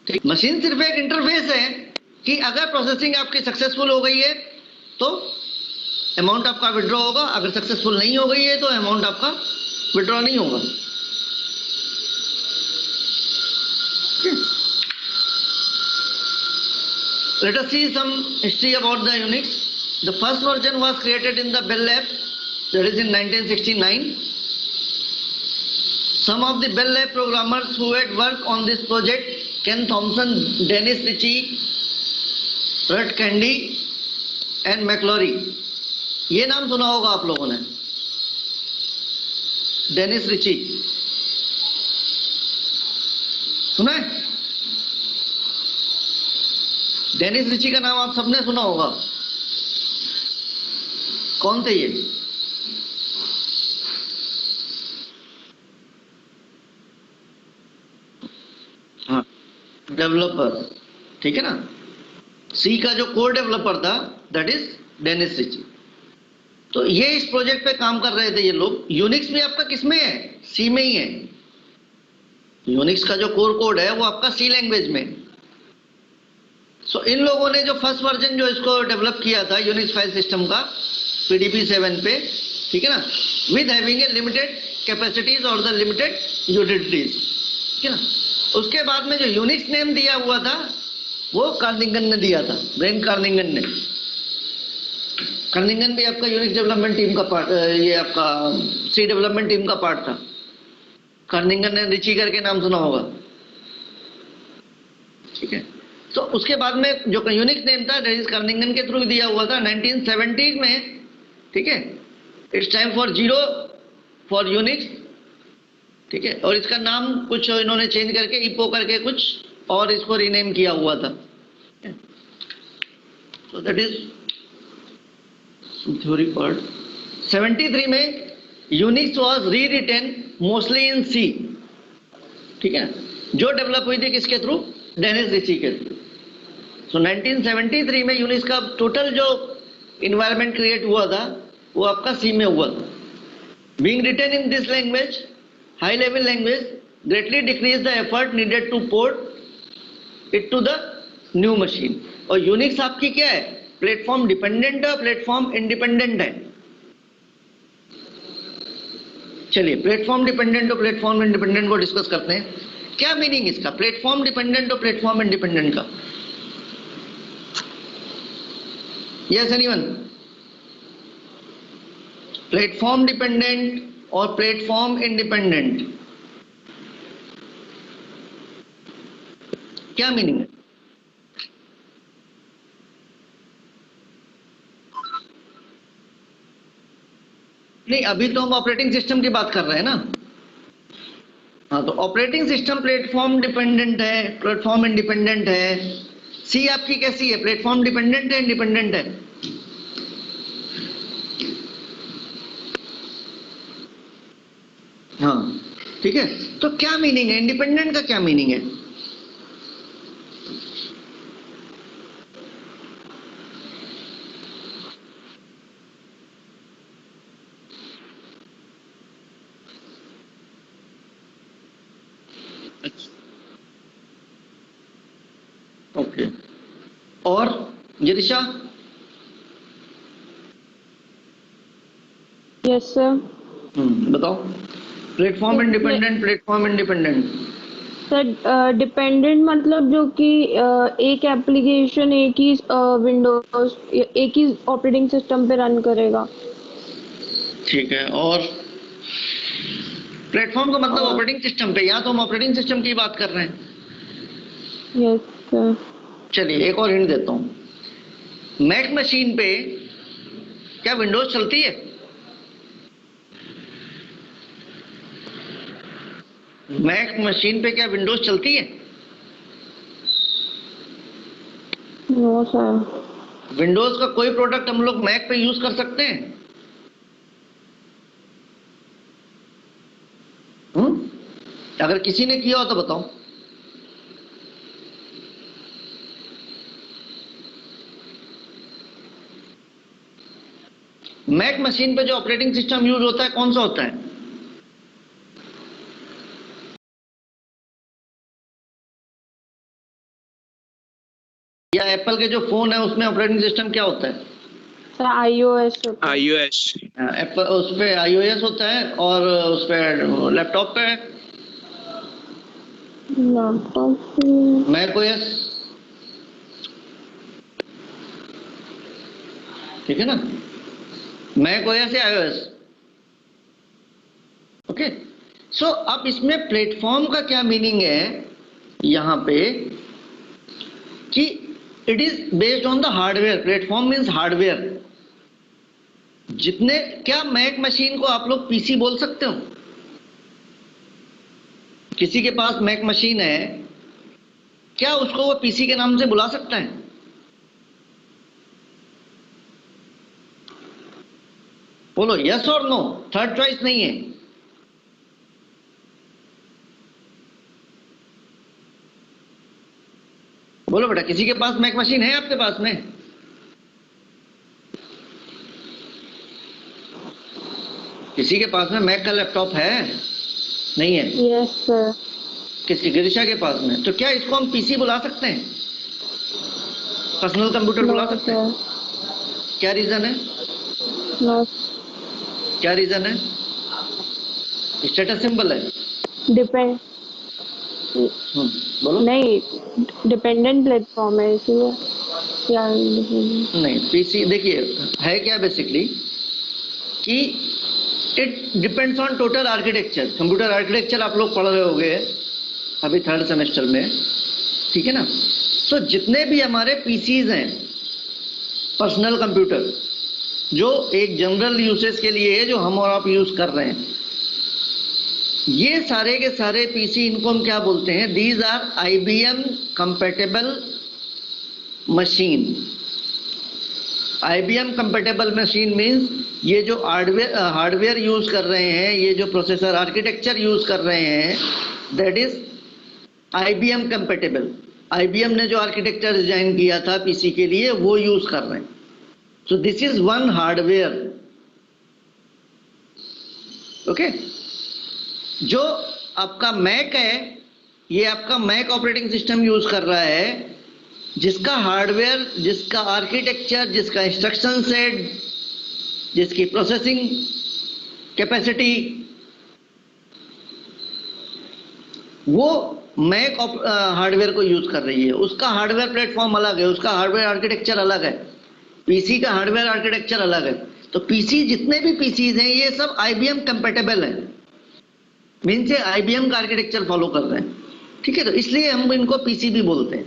ठीक, मशीन सिर्फ एक इंटरफेस है कि अगर प्रोसेसिंग आपकी सक्सेसफुल हो गई है तो अमाउंट आपका विड्रॉ होगा, अगर सक्सेसफुल नहीं हो गई है तो अमाउंट आपका विड्रॉ नहीं होगा। Let us see some history about the Unix. The first version was created in the Bell Lab, that is in 1969. Some of the Bell Lab programmers who had worked on this project, Ken Thompson, Dennis Ritchie, Rudd Candy and McClory. ये नाम सुना होगा आप लोगों ने, Dennis Ritchie सुना है? Dennis Ritchie का नाम आप सबने सुना होगा। कौन थे ये? हाँ, डेवलपर, ठीक है ना। सी का जो कोर डेवलपर था दैट इज डेनिस रिची। तो ये इस प्रोजेक्ट पे काम कर रहे थे ये लोग। यूनिक्स भी आपका किस में है? सी में ही है। यूनिक्स का जो कोर कोड है वो आपका सी लैंग्वेज में। सो इन लोगों ने जो फर्स्ट वर्जन जो इसको डेवलप किया था यूनिक्स फाइल सिस्टम का PDP 7 पे, ठीक है ना, with having a limited capacities और द लिमिटेड यूटिलिटीज, ठीक है ना। उसके बाद में जो यूनिक्स नेम दिया हुआ था वो कार्निगन ने दिया था, ब्रेन कार्निगन ने। कार्निगन भी आपका यूनिक्स डेवलपमेंट टीम का पार्ट, ये आपका सी डेवलपमेंट टीम का पार्ट था। कार्निगन ने रिची करके नाम सुना होगा, ठीक है। तो उसके बाद में जो यूनिक्स नेम था डेनिस कार्निगन के थ्रू दिया हुआ था 1970 में, ठीक है। It's time for zero for Unix, ठीक है। और इसका नाम कुछ इन्होंने चेंज करके इपो करके कुछ और इसको रीनेम किया हुआ था। So that is theory part. 73 में Unix was rewritten mostly in C, ठीक है, जो डेवलप हुई थी किसके थ्रू? डेनिस रिची के थ्रू। सो 1973 में यूनिक्स का टोटल जो इन्वायरमेंट क्रिएट हुआ था वो आपका सी में हुआ था। Being written in this language, high level language, greatly decrease the effort needed to port it to the new machine. और यूनिक्स आपकी क्या है? प्लेटफॉर्म डिपेंडेंट है, प्लेटफॉर्म इंडिपेंडेंट है। चलिए प्लेटफॉर्म डिपेंडेंट और प्लेटफॉर्म इंडिपेंडेंट को डिस्कस करते हैं। क्या मीनिंग इसका, प्लेटफॉर्म डिपेंडेंट और प्लेटफॉर्म इंडिपेंडेंट का? Yes anyone? प्लेटफॉर्म डिपेंडेंट और प्लेटफॉर्म इंडिपेंडेंट क्या मीनिंग है? नहीं, अभी तो हम ऑपरेटिंग सिस्टम की बात कर रहे हैं ना। हाँ, तो ऑपरेटिंग सिस्टम प्लेटफॉर्म डिपेंडेंट है, प्लेटफॉर्म इंडिपेंडेंट है। सी आपकी कैसी है? प्लेटफॉर्म डिपेंडेंट है, इंडिपेंडेंट है? हाँ, ठीक है। तो क्या मीनिंग है इंडिपेंडेंट का? क्या मीनिंग है? ओके, और गिरिशा? Yes sir. बताओ, platform independent, platform independent. Sir dependent मतलब जो कि एक एप्लीकेशन एक ही विंडोज एक ही ऑपरेटिंग सिस्टम पे रन करेगा। ठीक है, और प्लेटफॉर्म का मतलब ऑपरेटिंग सिस्टम पे, या तो हम ऑपरेटिंग सिस्टम की बात कर रहे हैं। Yes sir. चलिए एक और हिंट देता हूं। मैक मशीन पे क्या विंडोज चलती है? मैक मशीन पे क्या विंडोज चलती है? No sir. विंडोज का कोई प्रोडक्ट हम लोग मैक पे यूज कर सकते हैं? अगर किसी ने किया हो तो बताओ। मैक मशीन पे जो ऑपरेटिंग सिस्टम यूज होता है कौन सा होता है? या एप्पल के जो फोन है उसमें ऑपरेटिंग सिस्टम क्या होता है? सर iOS होता है। iOS। एप्पल उस पे iOS होता है, और उस पे लैपटॉप पे लैपटॉप macOS, ठीक है ना? macOS या iOS। ओके, सो अब इसमें प्लेटफॉर्म का क्या मीनिंग है यहाँ पे कि it is based on the hardware. Platform means hardware. जितने, क्या मैक मशीन को आप लोग पीसी बोल सकते हो? किसी के पास मैक मशीन है, क्या उसको वो पीसी के नाम से बुला सकता है? बोलो यस और नो, थर्ड चॉइस नहीं है। बोलो बेटा, किसी के पास मैक मशीन है आपके पास में? किसी के पास में मैक का लैपटॉप है? नहीं है? Yes sir. किसी गिरिशा के पास में? तो क्या इसको हम पीसी बुला सकते हैं, पर्सनल कंप्यूटर बुला नो सकते हैं? सर। क्या रीजन है? नो। क्या रीजन है? स्टेटस सिंबल है। डिपेंड बोलो। नहीं, डिपेंडेंट प्लेटफॉर्म है इसलिए। या नहीं, पीसी देखिए है क्या बेसिकली कि it depends on total architecture. Computer architecture आप लोग पढ़ रहे होंगे अभी थर्ड सेमेस्टर में, ठीक है ना? तो जितने भी हमारे पीसीज हैं, पर्सनल कंप्यूटर, जो एक जनरल यूसेज के लिए है, जो हम और आप यूज कर रहे हैं, ये सारे के सारे पीसी, इनको हम क्या बोलते हैं? These are IBM compatible machine. IBM compatible machine means ये जो हार्डवेयर यूज कर रहे हैं, ये जो प्रोसेसर आर्किटेक्चर यूज कर रहे हैं, that is IBM compatible. IBM ने जो आर्किटेक्चर डिजाइन किया था पीसी के लिए, वो यूज कर रहे हैं। सो this is one hardware. Okay, जो आपका मैक है, ये आपका मैक ऑपरेटिंग सिस्टम यूज कर रहा है, जिसका हार्डवेयर, जिसका आर्किटेक्चर, जिसका इंस्ट्रक्शन सेट, जिसकी प्रोसेसिंग कैपेसिटी, वो मैक हार्डवेयर को यूज कर रही है। उसका हार्डवेयर प्लेटफॉर्म अलग है, उसका हार्डवेयर आर्किटेक्चर अलग है, पीसी का हार्डवेयर आर्किटेक्चर अलग है। तो पीसी, जितने भी पीसीज हैं, ये सब आईबीएम कंपेटेबल हैं, मीन्स आईबीएम का आर्किटेक्चर फॉलो कर रहे हैं, ठीक है? तो इसलिए हम इनको पीसी भी बोलते हैं,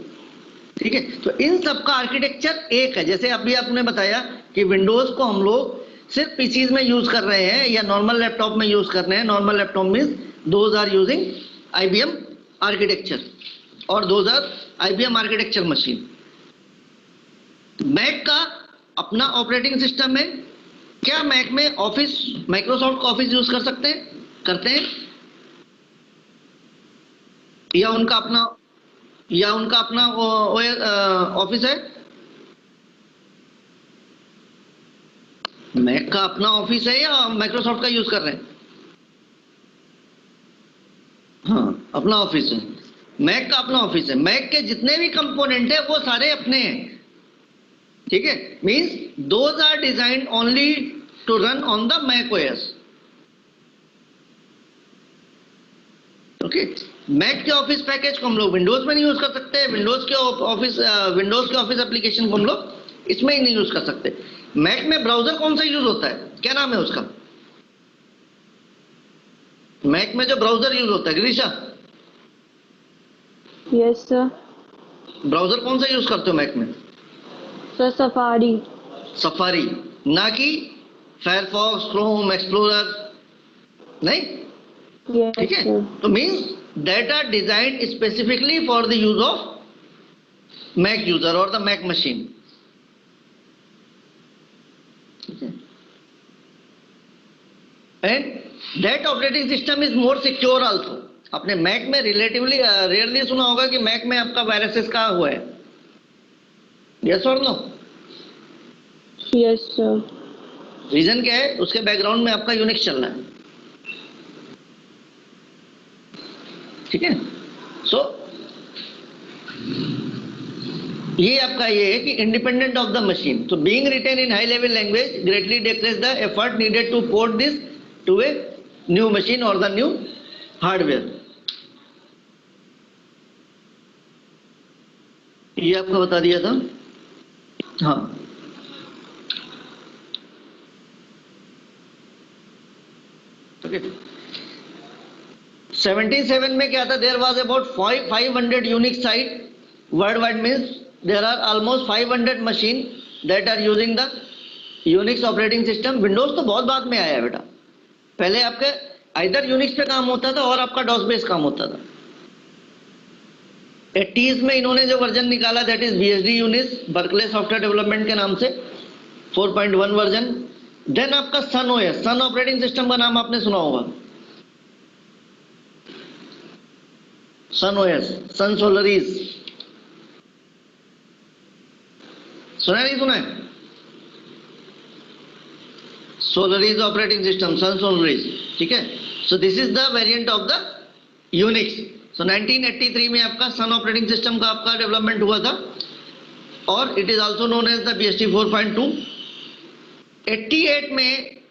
ठीक है? तो इन सब का आर्किटेक्चर एक है। जैसे अभी आपने बताया कि विंडोज को हम लोग सिर्फ पीसीज में यूज कर रहे हैं या नॉर्मल लैपटॉप में यूज कर रहे हैं। Normal laptop means those are using IBM architecture, और those are IBM architecture machine. Mac का अपना ऑपरेटिंग सिस्टम है। क्या मैक में ऑफिस, माइक्रोसॉफ्ट का ऑफिस यूज कर सकते हैं? करते हैं? या उनका अपना ऑफिस है? मैक का अपना ऑफिस है या माइक्रोसॉफ्ट का यूज कर रहे हैं? हाँ, अपना ऑफिस है। मैक का अपना ऑफिस है। मैक के जितने भी कंपोनेंट है वो सारे अपने हैं, ठीक है? Means those are designed only to run on the Mac OS. Okay, Mac के ऑफिस पैकेज को हम लोग विंडोज में नहीं यूज कर सकते। विंडोज के ऑफिस एप्लीकेशन को हम लोग इसमें ही नहीं यूज कर सकते। मैक में ब्राउजर कौन सा यूज होता है? क्या नाम है उसका? मैक में जो ब्राउजर यूज होता है, गिरीशा, यस सर। ब्राउजर कौन सा यूज करते हो मैक में? Sir safari. सफारी, ना कि फायरफॉक्स, क्रोम, एक्सप्लोरर, नहीं, यस ठीक है? सर। तो means that are designed specifically for the use of Mac user और द मैक मशीन, ठीक है? And that operating system is more secure also. आपने मैक में रिलेटिवली रेयरली सुना होगा कि मैक में आपका वायरसेस का हुआ है, यस और नो? Yes sir. रीजन क्या है? उसके बैकग्राउंड में आपका यूनिक्स चल रहा है, ठीक है? सो ये आपका ये है कि इंडिपेंडेंट ऑफ द मशीन. तो being written in high level language greatly decrease the effort needed to port this to a new machine और द न्यू हार्डवेयर. ये आपको बता दिया था. हाँ, ओके. 77 में क्या था? There was about 500 unique site world wide. Means there are almost 500 machine that are using the Unix operating system. Windows तो बहुत बाद में आया है बेटा. पहले आपके आइदर यूनिक्स पे काम होता था और आपका डॉस बेस काम होता था. 80s में इन्होंने जो वर्जन निकाला that is BSD Unix, Berkeley software development के नाम से 4.1 वर्जन. देन आपका सन ओएस, सन ऑपरेटिंग सिस्टम का नाम आपने सुना होगा. सन ओएस, सन सोलरीज, सुना नहीं सुना है? Solaris operating system, Sun Solaris. ठीक है. So this is the variant of the Unix. So 1983 में आपका सन ऑपरेटिंग सिस्टम का आपका डेवलपमेंट हुआ था और it is also known as the BSD 4.2. 88 में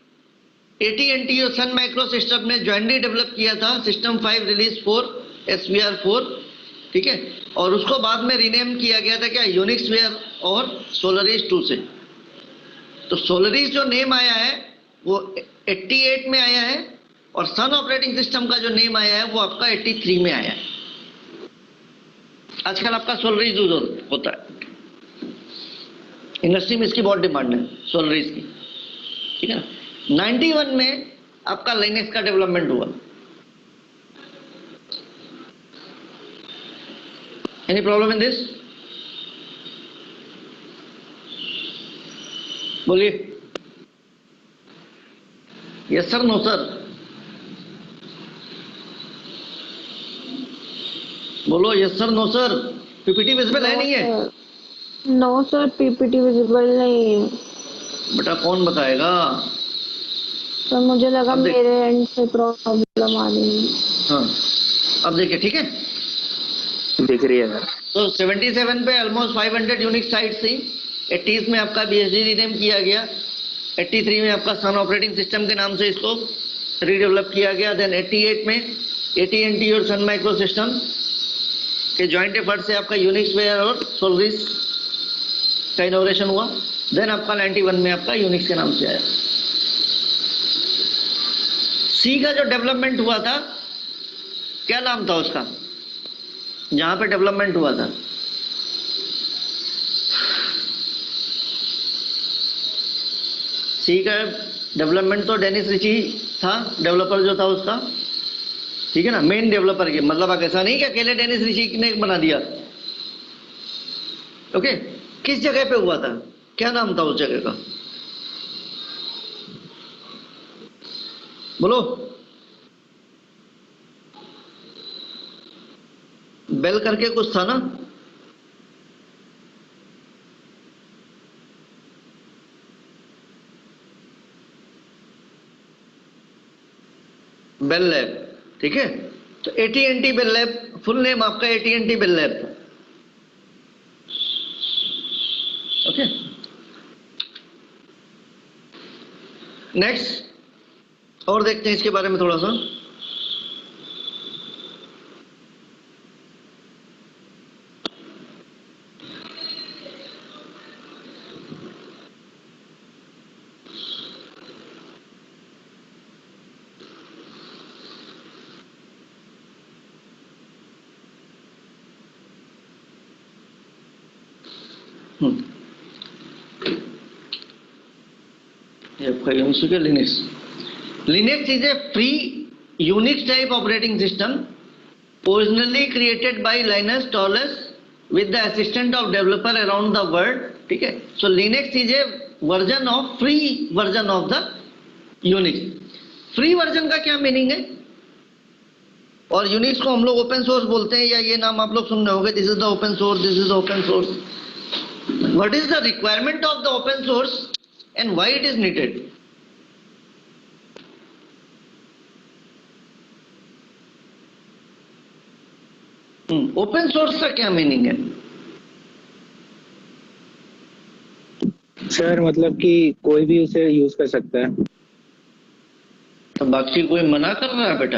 AT&T और सन माइक्रो सिस्टम ने ज्वाइंटली डेवलप किया था सिस्टम 5 रिलीज 4 SVR4. ठीक है. और उसको बाद में रीनेम किया गया था क्या? यूनिक्स वेयर और सोलरीज 2 से. तो सोलरीज जो नेम आया है वो 88 में आया है और सन ऑपरेटिंग सिस्टम का जो नेम आया है वो आपका 83 में आया है. आजकल आपका सोलरीज यूज होता है. इंडस्ट्री में इसकी बहुत डिमांड है सोलरीज की. ठीक है ना. 91 में आपका लाइनेक्स का डेवलपमेंट हुआ. Any problem in this? बोलिए. Yes sir, no sir. बोलो yes sir, no sir. PPT visible है नहीं है? नो सर, पीपीटी विजिबल नहीं है. बेटा कौन बताएगा? तो मुझे लगा मेरे एंड से प्रॉब्लम आ रही है. हाँ, अब देखिए. ठीक है, दिख रही है. तो 77 पे ऑलमोस्ट 500 यूनिक साइट थी. 80s में आपका बीएसडी रीनेम किया गया. 83 में आपका सन ऑपरेटिंग सिस्टम के नाम से इसको रीडेवलप किया गया. देन 88 में AT&T और सन माइक्रो सिस्टम के जॉइंट एफर्ट से आपका यूनिक्स वेयर और सोलरीज का इनोवेशन हुआ. देन आपका 91 में आपका यूनिक्स के नाम से आया. सी का जो डेवलपमेंट हुआ था, क्या नाम था उसका जहां पे डेवलपमेंट हुआ था? सी का डेवलपमेंट तो डेनिस रिची था, डेवलपर जो था उसका. ठीक है ना, मेन डेवलपर के. मतलब ऐसा नहीं कि अकेले डेनिस रिची ने बना दिया. ओके. किस जगह पे हुआ था? क्या नाम था उस जगह का? बोलो. बेल करके कुछ था ना? Bell Lab. ठीक है. तो AT&T bell lab, full name आपका AT&T bell lab. Okay. Next और देखते हैं इसके बारे में थोड़ा सा. Linux. Linux is a free Unix type operating system originally created by Linus Torvalds with the assistance of developer around the world. ठीक है. So Linux is a version of free version of the Unix. Free version का क्या meaning है? और Unix को हम लोग open source बोलते हैं, या ये नाम आप लोग सुन रहे होंगे, this is the open source, this is open source. What is the requirement of the open source and why it is needed? Open source का क्या मीनिंग है? सर मतलब कि कोई भी उसे यूज कर सकता है। तो बाकी कोई मना कर रहा है बेटा?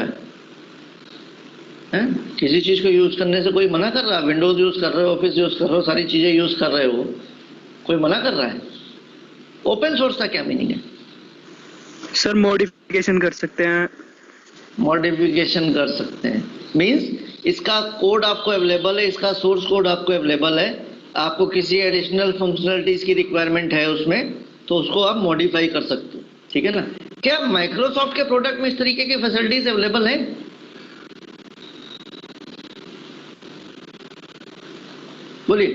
हैं? किसी चीज को यूज करने से कोई मना कर रहा है? विंडोज यूज कर रहे हो, ऑफिस यूज कर रहे हो, सारी चीजें यूज कर रहे हो, कोई मना कर रहा है? ओपन सोर्स का क्या मीनिंग है? सर मॉडिफिकेशन कर सकते हैं। मॉडिफिकेशन कर सकते हैं मींस इसका कोड आपको अवेलेबल है, इसका सोर्स कोड आपको अवेलेबल है, आपको किसी एडिशनल फंक्शनलिटीज की रिक्वायरमेंट है उसमें, तो उसको आप मॉडिफाई कर सकते हो, ठीक है ना? क्या माइक्रोसॉफ्ट के प्रोडक्ट में इस तरीके की फैसिलिटीज अवेलेबल हैं? बोलिए,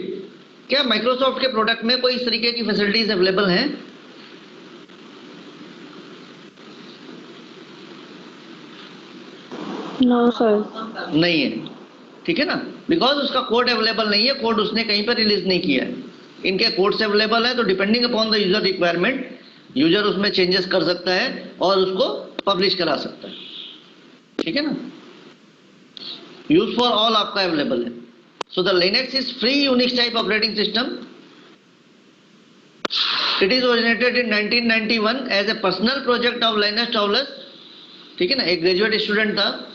क्या माइक्रोसॉफ्ट के प्रोडक्ट में कोई इस तरीके की फैसिलिटीज अवेलेबल हैं? No sir. नहीं है, ठीक है ना? बिकॉज उसका कोड अवेलेबल नहीं है, कोड उसने कहीं पर रिलीज नहीं किया है। इनके कोड से अवेलेबल है, तो depending upon the user requirement user उसमें चेंजेस कर सकता है और उसको पब्लिश करा सकता है, ठीक है ना? यूज फॉर ऑल आपका अवेलेबल है। So the Linux is free Unix type operating system. It is originated in 1991 as a personal project of Linus Torvalds, ठीक है ना? एक ग्रेजुएट स्टूडेंट था।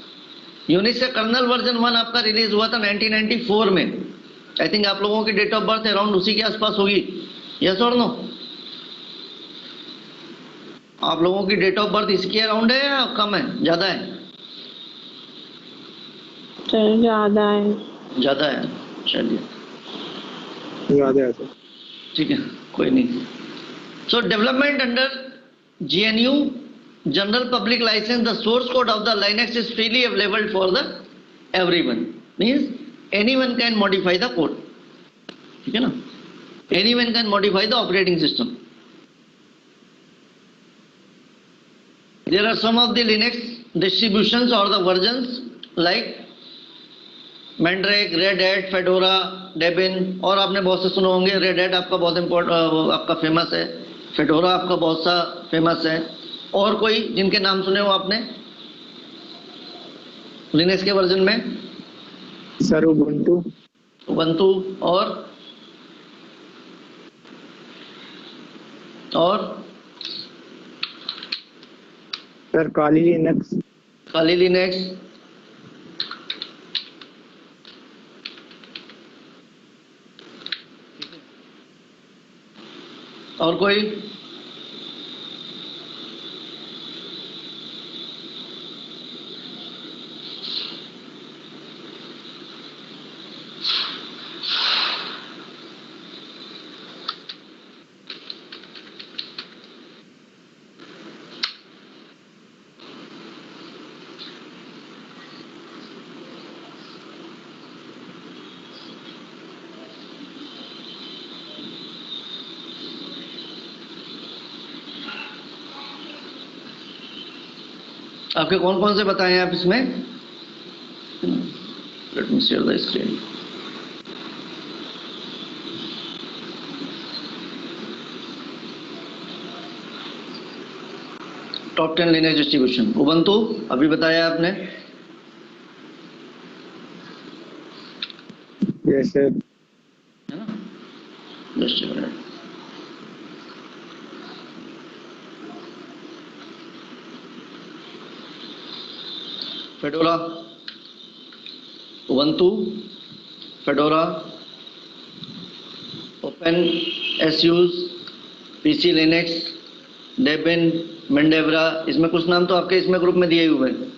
यूनिक्स का कर्नल वर्जन 1 आपका रिलीज हुआ था 1994 में। आई थिंक आप लोगों की डेट ऑफ बर्थ अराउंड उसी के आसपास होगी, यस और नो? आप लोगों की डेट ऑफ बर्थ इसके अराउंड है या कम है, ज्यादा है? सर ज्यादा है। ज्यादा है, चलिए याद है सर। ठीक है, कोई नहीं। So development under GNU general public licence, the source code of the Linux is freely available for the everyone, means anyone can modify the code, ठीक है ना? Anyone can modify the operating system. There are some of the Linux distributions or the versions like Mandrake, Red Hat, Fedora, Debian, और आपने बहुत से सुने होंगे। Red Hat आपका बहुत इम्पोर्टेंट आपका फेमस है, Fedora आपका बहुत सा फेमस है, और कोई जिनके नाम सुने हो आपने लिनक्स के वर्जन में? Sir Ubuntu. उबंटू और सर काली लिनक्स। खाली लिनक्स, और कोई? आपके कौन कौन से बताएं आप इसमें? Let me share the screen. Top 10 Linux distribution Ubuntu अभी बताया आपने, यस सर। है ना? जस्ट एक minute. Fedora, Ubuntu, Fedora, open SUSE, PC Linux, Debian, Mandriva, इसमें कुछ नाम तो आपके इसमें ग्रुप में दिए हुए हैं।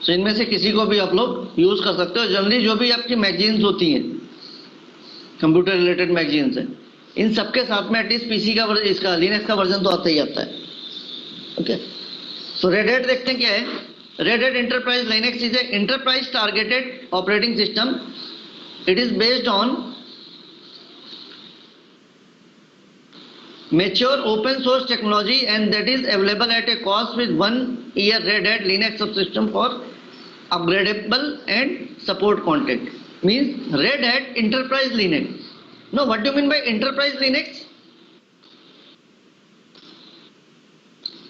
तो इनमें से किसी को भी आप लोग यूज कर सकते हो। जनरली जो भी आपकी मैगजीन्स होती हैं, कंप्यूटर रिलेटेड मैगजीन्स हैं, इन सबके साथ में एटलीस्ट पीसी का इसका लिनक्स का वर्जन तो आता ही आता है। ओके, सो रेड हैट देखते हैं क्या है। Red hat enterprise Linux is a enterprise targeted operating system. It is based on mature open source technology and that is available at a cost with 1 year Red Hat Linux subsystem for upgradable and support content. Means Red Hat Enterprise Linux. No, what do you mean by Enterprise Linux?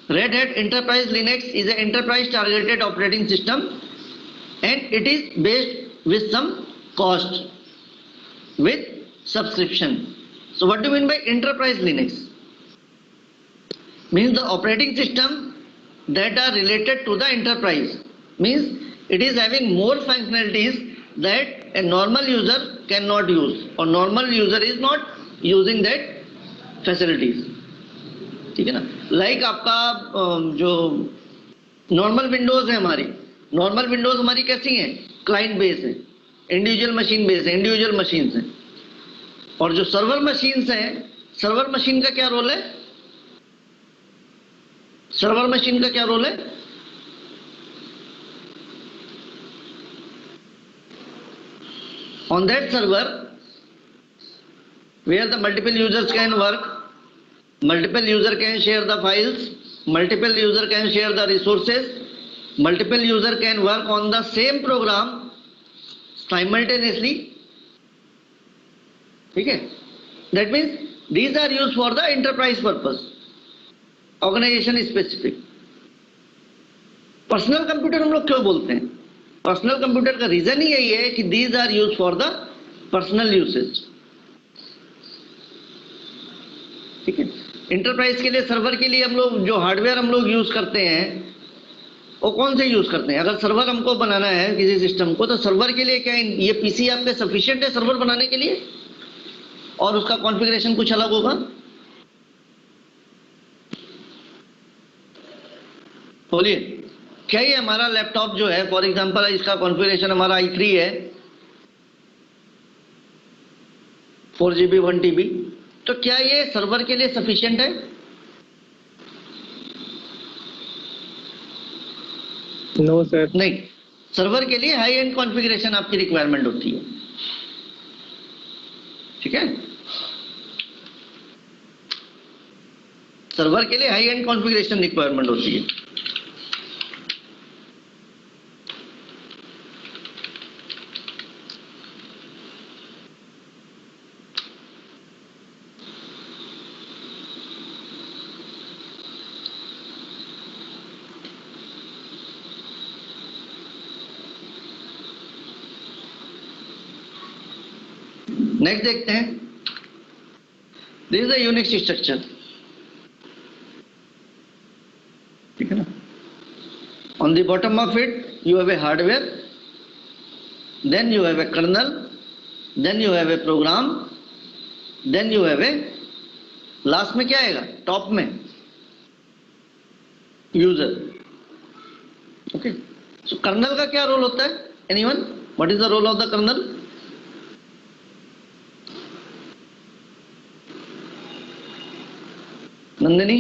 Red Hat Enterprise Linux is an enterprise targeted operating system and it is based with some cost, with subscription. So what do you mean by enterprise Linux? Means the operating system that are related to the enterprise. Means it is having more functionalities that a normal user cannot use, or normal user is not using that facilities. ठीक है ना? Like आपका जो normal Windows है हमारी कैसी हैं? Client base है, इंडिविजुअल मशीन बेस है, इंडिविजुअल मशीन्स हैं. और जो सर्वर मशीन्स हैं, सर्वर मशीन का क्या रोल है? सर्वर मशीन का क्या रोल है? On that server, where the multiple users can work, multiple user can share the files, multiple user can share the resources, multiple user can work on the same program simultaneously. ठीक है? That means these are used for the enterprise purpose, organization specific. Personal computer हम लोग क्यों बोलते हैं? Personal computer का reason ही यही है कि these are use for the personal usage. ठीक है? इंटरप्राइज के लिए, सर्वर के लिए हम लोग जो हार्डवेयर हम लोग यूज करते हैं वो कौन से यूज करते हैं? अगर सर्वर हमको बनाना है किसी सिस्टम को, तो सर्वर के लिए क्या ये पीसी आपके सफिशिएंट है सर्वर बनाने के लिए? और उसका कॉन्फ़िगरेशन कुछ अलग होगा? बोलिए, क्या ये हमारा लैपटॉप जो है, फॉर एग्जांपल इसका कॉन्फ़िगरेशन हमारा i3 है, 4GB 1TB, तो क्या ये सर्वर के लिए सफिशिएंट है? No sir. नहीं, सर्वर के लिए हाई एंड कॉन्फ़िगरेशन आपकी रिक्वायरमेंट होती है. ठीक है? सर्वर के लिए हाई एंड कॉन्फ़िगरेशन रिक्वायरमेंट होती है. नेक्स्ट देखते हैं. This is the Unix structure. ठीक है ना? On the bottom of it you have a hardware, then you have a kernel, then you have a program, then you have a, last में क्या आएगा? टॉप में user. Okay, सो colonel का क्या role होता है? Anyone? What is the role of the kernel? Nandini,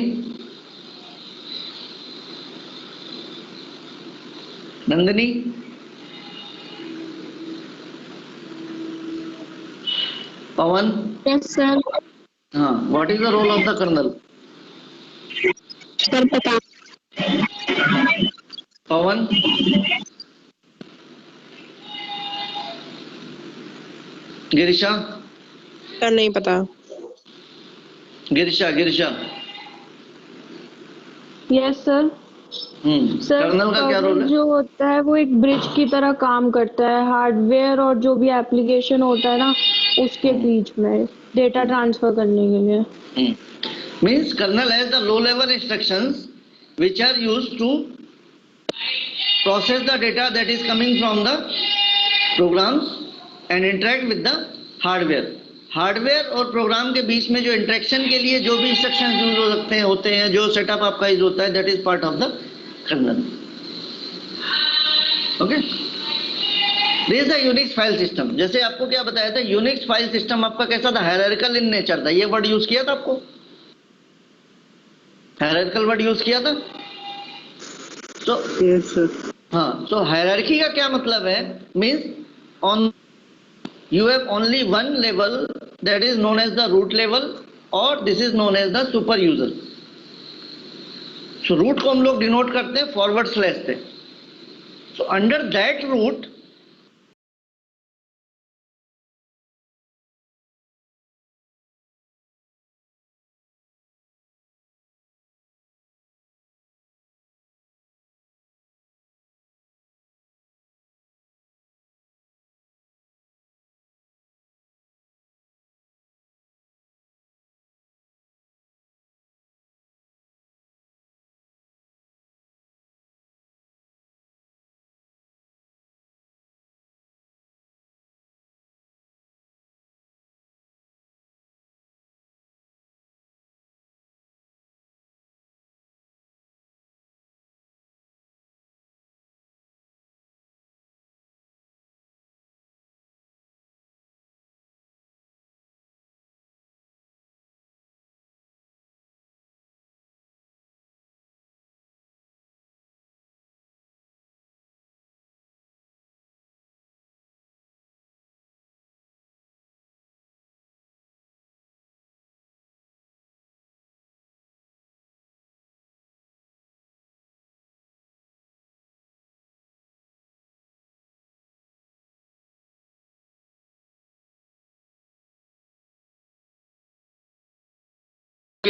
Nandini, Pavan. Yes sir. हाँ, what is the role of the kernel? Sir पता. पवन, गिरिशा, सर नहीं पता. Girisha, Girisha. Yes sir. Sir kernel का क्या रोल है? जो होता है वो एक ब्रिज की तरह काम करता है हार्डवेयर और जो भी एप्लीकेशन होता है ना उसके बीच में डेटा ट्रांसफर करने के लिए. Means kernel has the low level instructions which are used to process the data that is coming from the programs and interact with the hardware. Hardware और प्रोग्राम के बीच में जो इंटरेक्शन के लिए जो भी इंस्ट्रक्शन यूज हो सकते हैं, होते हैं, जो सेटअप आपका यूज होता है, that is part of the kernel. Okay, this is the Unix file system. जैसे आपको क्या बताया था, यूनिक्स फाइल सिस्टम आपका कैसा था? हायरार्किकल इन नेचर था. ये वर्ड यूज किया था आपको? हायरार्किकल वर्ड यूज किया था? तो यस सर. हाँ, तो हायरार्की का क्या मतलब है? Means on you have only one level that is known as the root level, or this is known as the super user. So root को हम लोग डिनोट करते हैं फॉरवर्ड स्लैश से. So under that root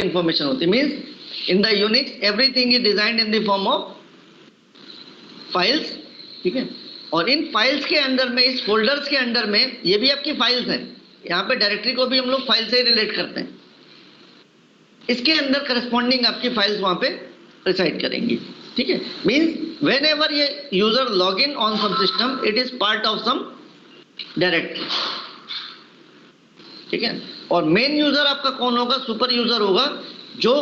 आपकी information होती है। Means in the Unix everything is designed in the form of files, ठीक है। और इन फाइल्स के अंदर में, इस फोल्डर्स के अंदर में, ये भी आपकी फाइल्स हैं। यहाँ पे डायरेक्टरी को भी हम लोग फाइल से रिलेट करते हैं। इसके अंदर करस्पॉन्डिंग आपकी फाइल्स वहां पे रिसाइड करेंगी, ठीक है। मीन्स वेन एवर ये user log in on some system, it is part of some directory, ठीक है। और मेन यूजर आपका कौन होगा? सुपर यूजर होगा, जो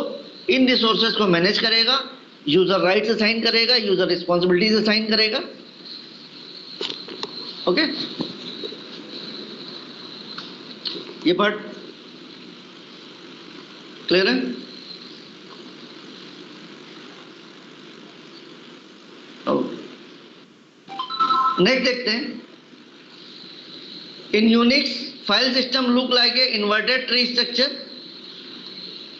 इन रिसोर्सेज को मैनेज करेगा, यूजर राइट्स असाइन करेगा, यूजर रिस्पॉन्सिबिलिटीज असाइन करेगा। ओके, ये पार्ट क्लियर है? नेक्स्ट देखते हैं। In Unix file system look like a inverted tree structure,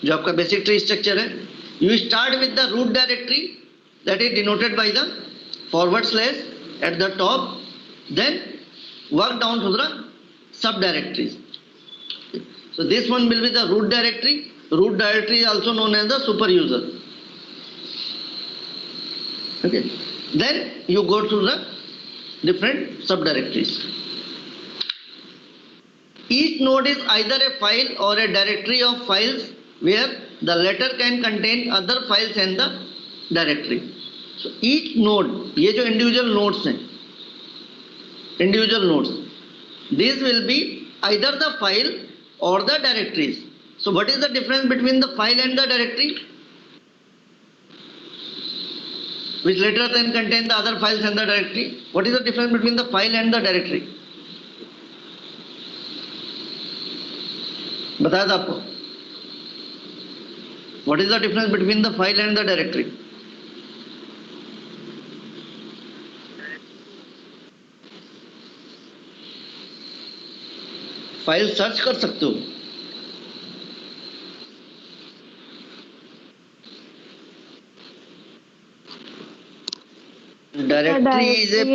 जो आपका बेसिक ट्री स्ट्रक्चर है। You start with the root directory that is denoted by the forward slash at the top, then work down to the sub directories. So this one will be the root directory. Root directory is also known as the super user. Okay, then you go to the different sub directories. Each node is either a file or a directory of files where the latter can contain other files and the directory. So each node, ये जो individual nodes हैं, individual nodes, these will be either the file or the directories. So what is the difference between the file and the directory? Which later then contain the other files and the directory. What is the difference between the file and the directory? बताया था आपको। What is the difference between the file and the directory? File search कर सकते हो। Directory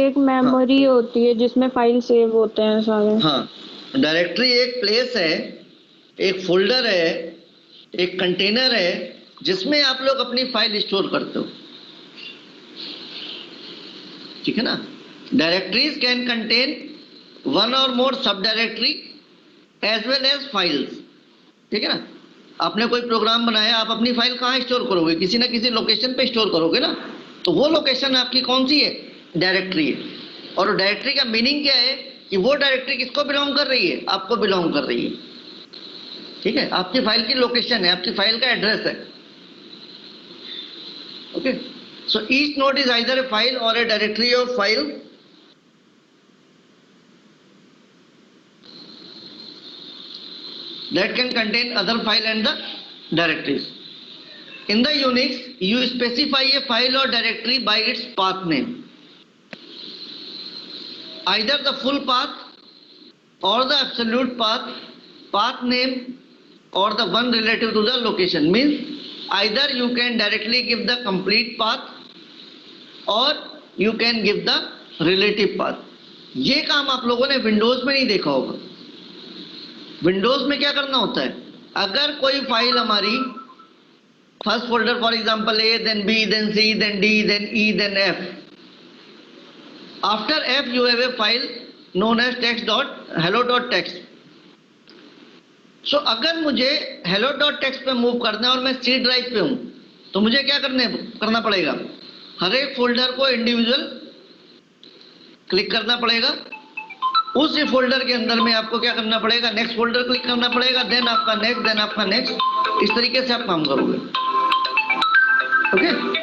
एक memory होती है जिसमें फाइल सेव होते हैं सारे। हाँ, डायरेक्टरी एक प्लेस है, एक फोल्डर है, एक कंटेनर है, जिसमें आप लोग अपनी फाइल स्टोर करते हो, ठीक है ना। डायरेक्टरीज कैन कंटेन वन और more subdirectory as well as files, ठीक है ना। आपने कोई प्रोग्राम बनाया, आप अपनी फाइल कहाँ स्टोर करोगे? किसी ना किसी लोकेशन पे स्टोर करोगे ना। तो वो लोकेशन आपकी कौन सी है? डायरेक्टरी है। और डायरेक्टरी का मीनिंग क्या है कि वो डायरेक्टरी किसको बिलोंग कर रही है? आपको बिलोंग कर रही है, ठीक है। आपकी फाइल की लोकेशन है, आपकी फाइल का एड्रेस है। Okay, so each node is either a file और a directory of file that can contain other file and the directories. In the Unix, you specify a file or directory by its path name, either the full path or the absolute path, path name or the one relative to the location. Means either you can directly give the complete path or you can give the relative path. ये काम आप लोगों ने Windows में नहीं देखा होगा। Windows में क्या करना होता है? अगर कोई फाइल हमारी first folder for example A, then B, then C, then D, then E, then F, after F you have a file known as text.hello.txt. So अगर मुझे hello.txt पे मूव करना है और मैं सी ड्राइव पे हूं, तो मुझे क्या करना पड़ेगा? हर एक फोल्डर को इंडिविजुअल क्लिक करना पड़ेगा। उस फोल्डर के अंदर में आपको क्या करना पड़ेगा? नेक्स्ट फोल्डर क्लिक करना पड़ेगा, देन आपका नेक्स्ट, देन आपका नेक्स्ट। इस तरीके से आप काम करोगे। ओके,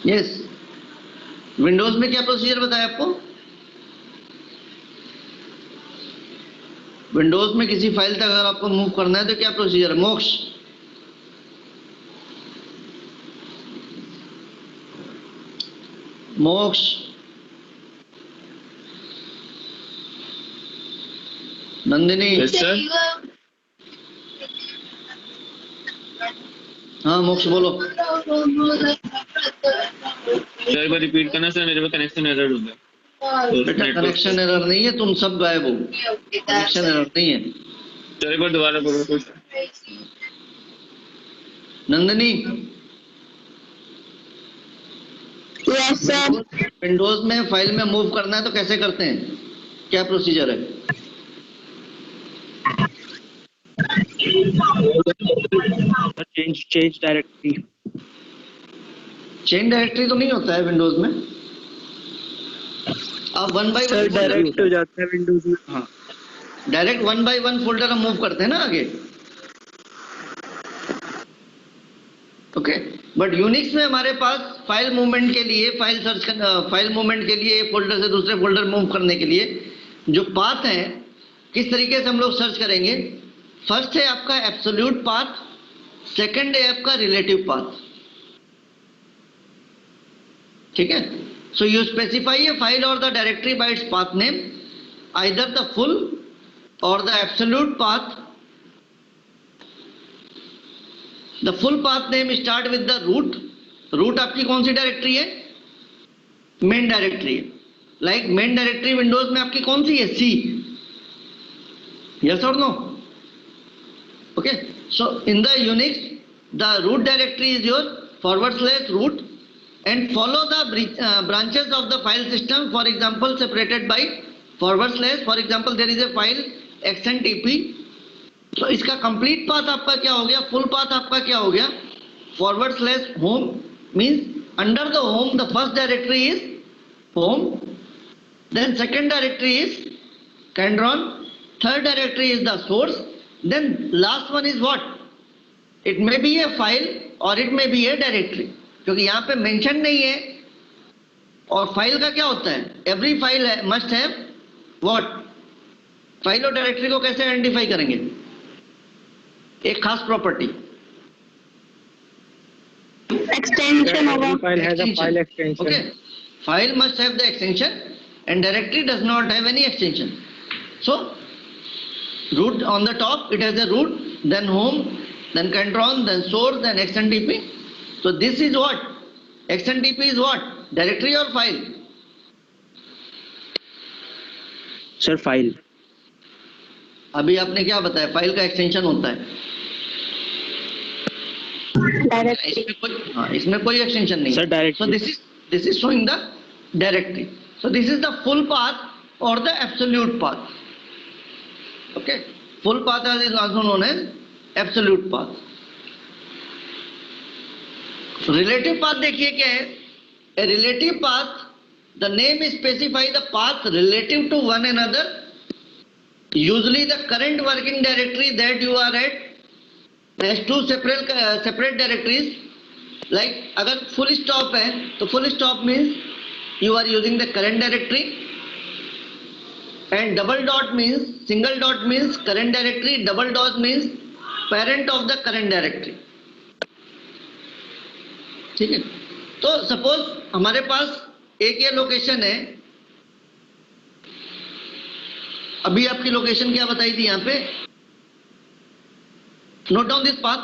यस, विंडोज में क्या प्रोसीजर बताया आपको? विंडोज में किसी फाइल तक अगर आपको मूव करना है तो क्या प्रोसीजर है? मोक्ष, मोक्ष, नंदिनी। Yes sir. हाँ मोक्ष बोलो। सर एक बार रिपीट करना सर, मेरे पे कनेक्शन एरर हो गया। बेटा कनेक्शन एरर नहीं है, तुम सब गायब हो, कनेक्शन एरर नहीं है। सर एक बार दोबारा बोलो कुछ। Nandini, yes sir. विंडोज में फाइल में मूव करना है तो कैसे करते हैं, क्या प्रोसीजर है? Change directory. चेंज डायरेक्टरी तो नहीं होता है विंडोज में, आप one by sir one direct हो जाता है विंडोज में। हाँ, direct one by one folder हम मूव करते हैं ना आगे। ओके, बट यूनिक्स में हमारे पास फाइल मूवमेंट के लिए, फाइल मूवमेंट के लिए एक फोल्डर से दूसरे फोल्डर मूव करने के लिए जो पाथ है, किस तरीके से हम लोग सर्च करेंगे? फर्स्ट है आपका एब्सोल्यूट पाथ, सेकंड है आपका रिलेटिव पाथ। ठीक है, so you specify a file और the directory by its path name, either the full और the absolute path. The full path name start with the root. Root आपकी कौन सी directory है? मेन डायरेक्टरी है। Like main directory Windows में आपकी कौन सी है? सी। यस और no? Okay, so in the Unix the root directory is your /root and follow the branches of the file system, for example separated by /. For example there is a file xntp, तो इसका complete path आपका क्या हो गया? Full path आपका क्या हो गया? /home means under the home the first directory is home, then second directory is Candron, third directory is the source, then last one is what? It may be a file or it may be a directory, क्योंकि यहाँ पे mention नहीं है। और file का क्या होता है? एवरी फाइल है मस्ट हैव व्हाट? फाइल और डायरेक्टरी को कैसे आइडेंटिफाई करेंगे? एक खास प्रॉपर्टी, एक्सटेंशन होगा। File has a file extension. Okay, file must have the extension and directory does not have any extension. So root on the top, it has a root, then home, then Candron, then source, then xntp. So this is what? xntp is what? Directory or file? Sir file. अभी आपने क्या बताया? File का extension होता है। इसमें कोई extension नहीं Sir, directory. So this is showing the directory. So this is the full path or the absolute path. Okay, full path is also known as absolute path. Relative path देखिए क्या है? A relative path, the name specify the path relative to one another. Usually the current working directory that you are at has two separate directories. Like अगर full stop है तो full stop means you are using the current directory, and double dot means, single dot means current directory, double dot means parent of the current directory. ठीक है, तो suppose हमारे पास एक ये location है। अभी आपकी लोकेशन क्या बताई थी यहाँ पे? Note down this path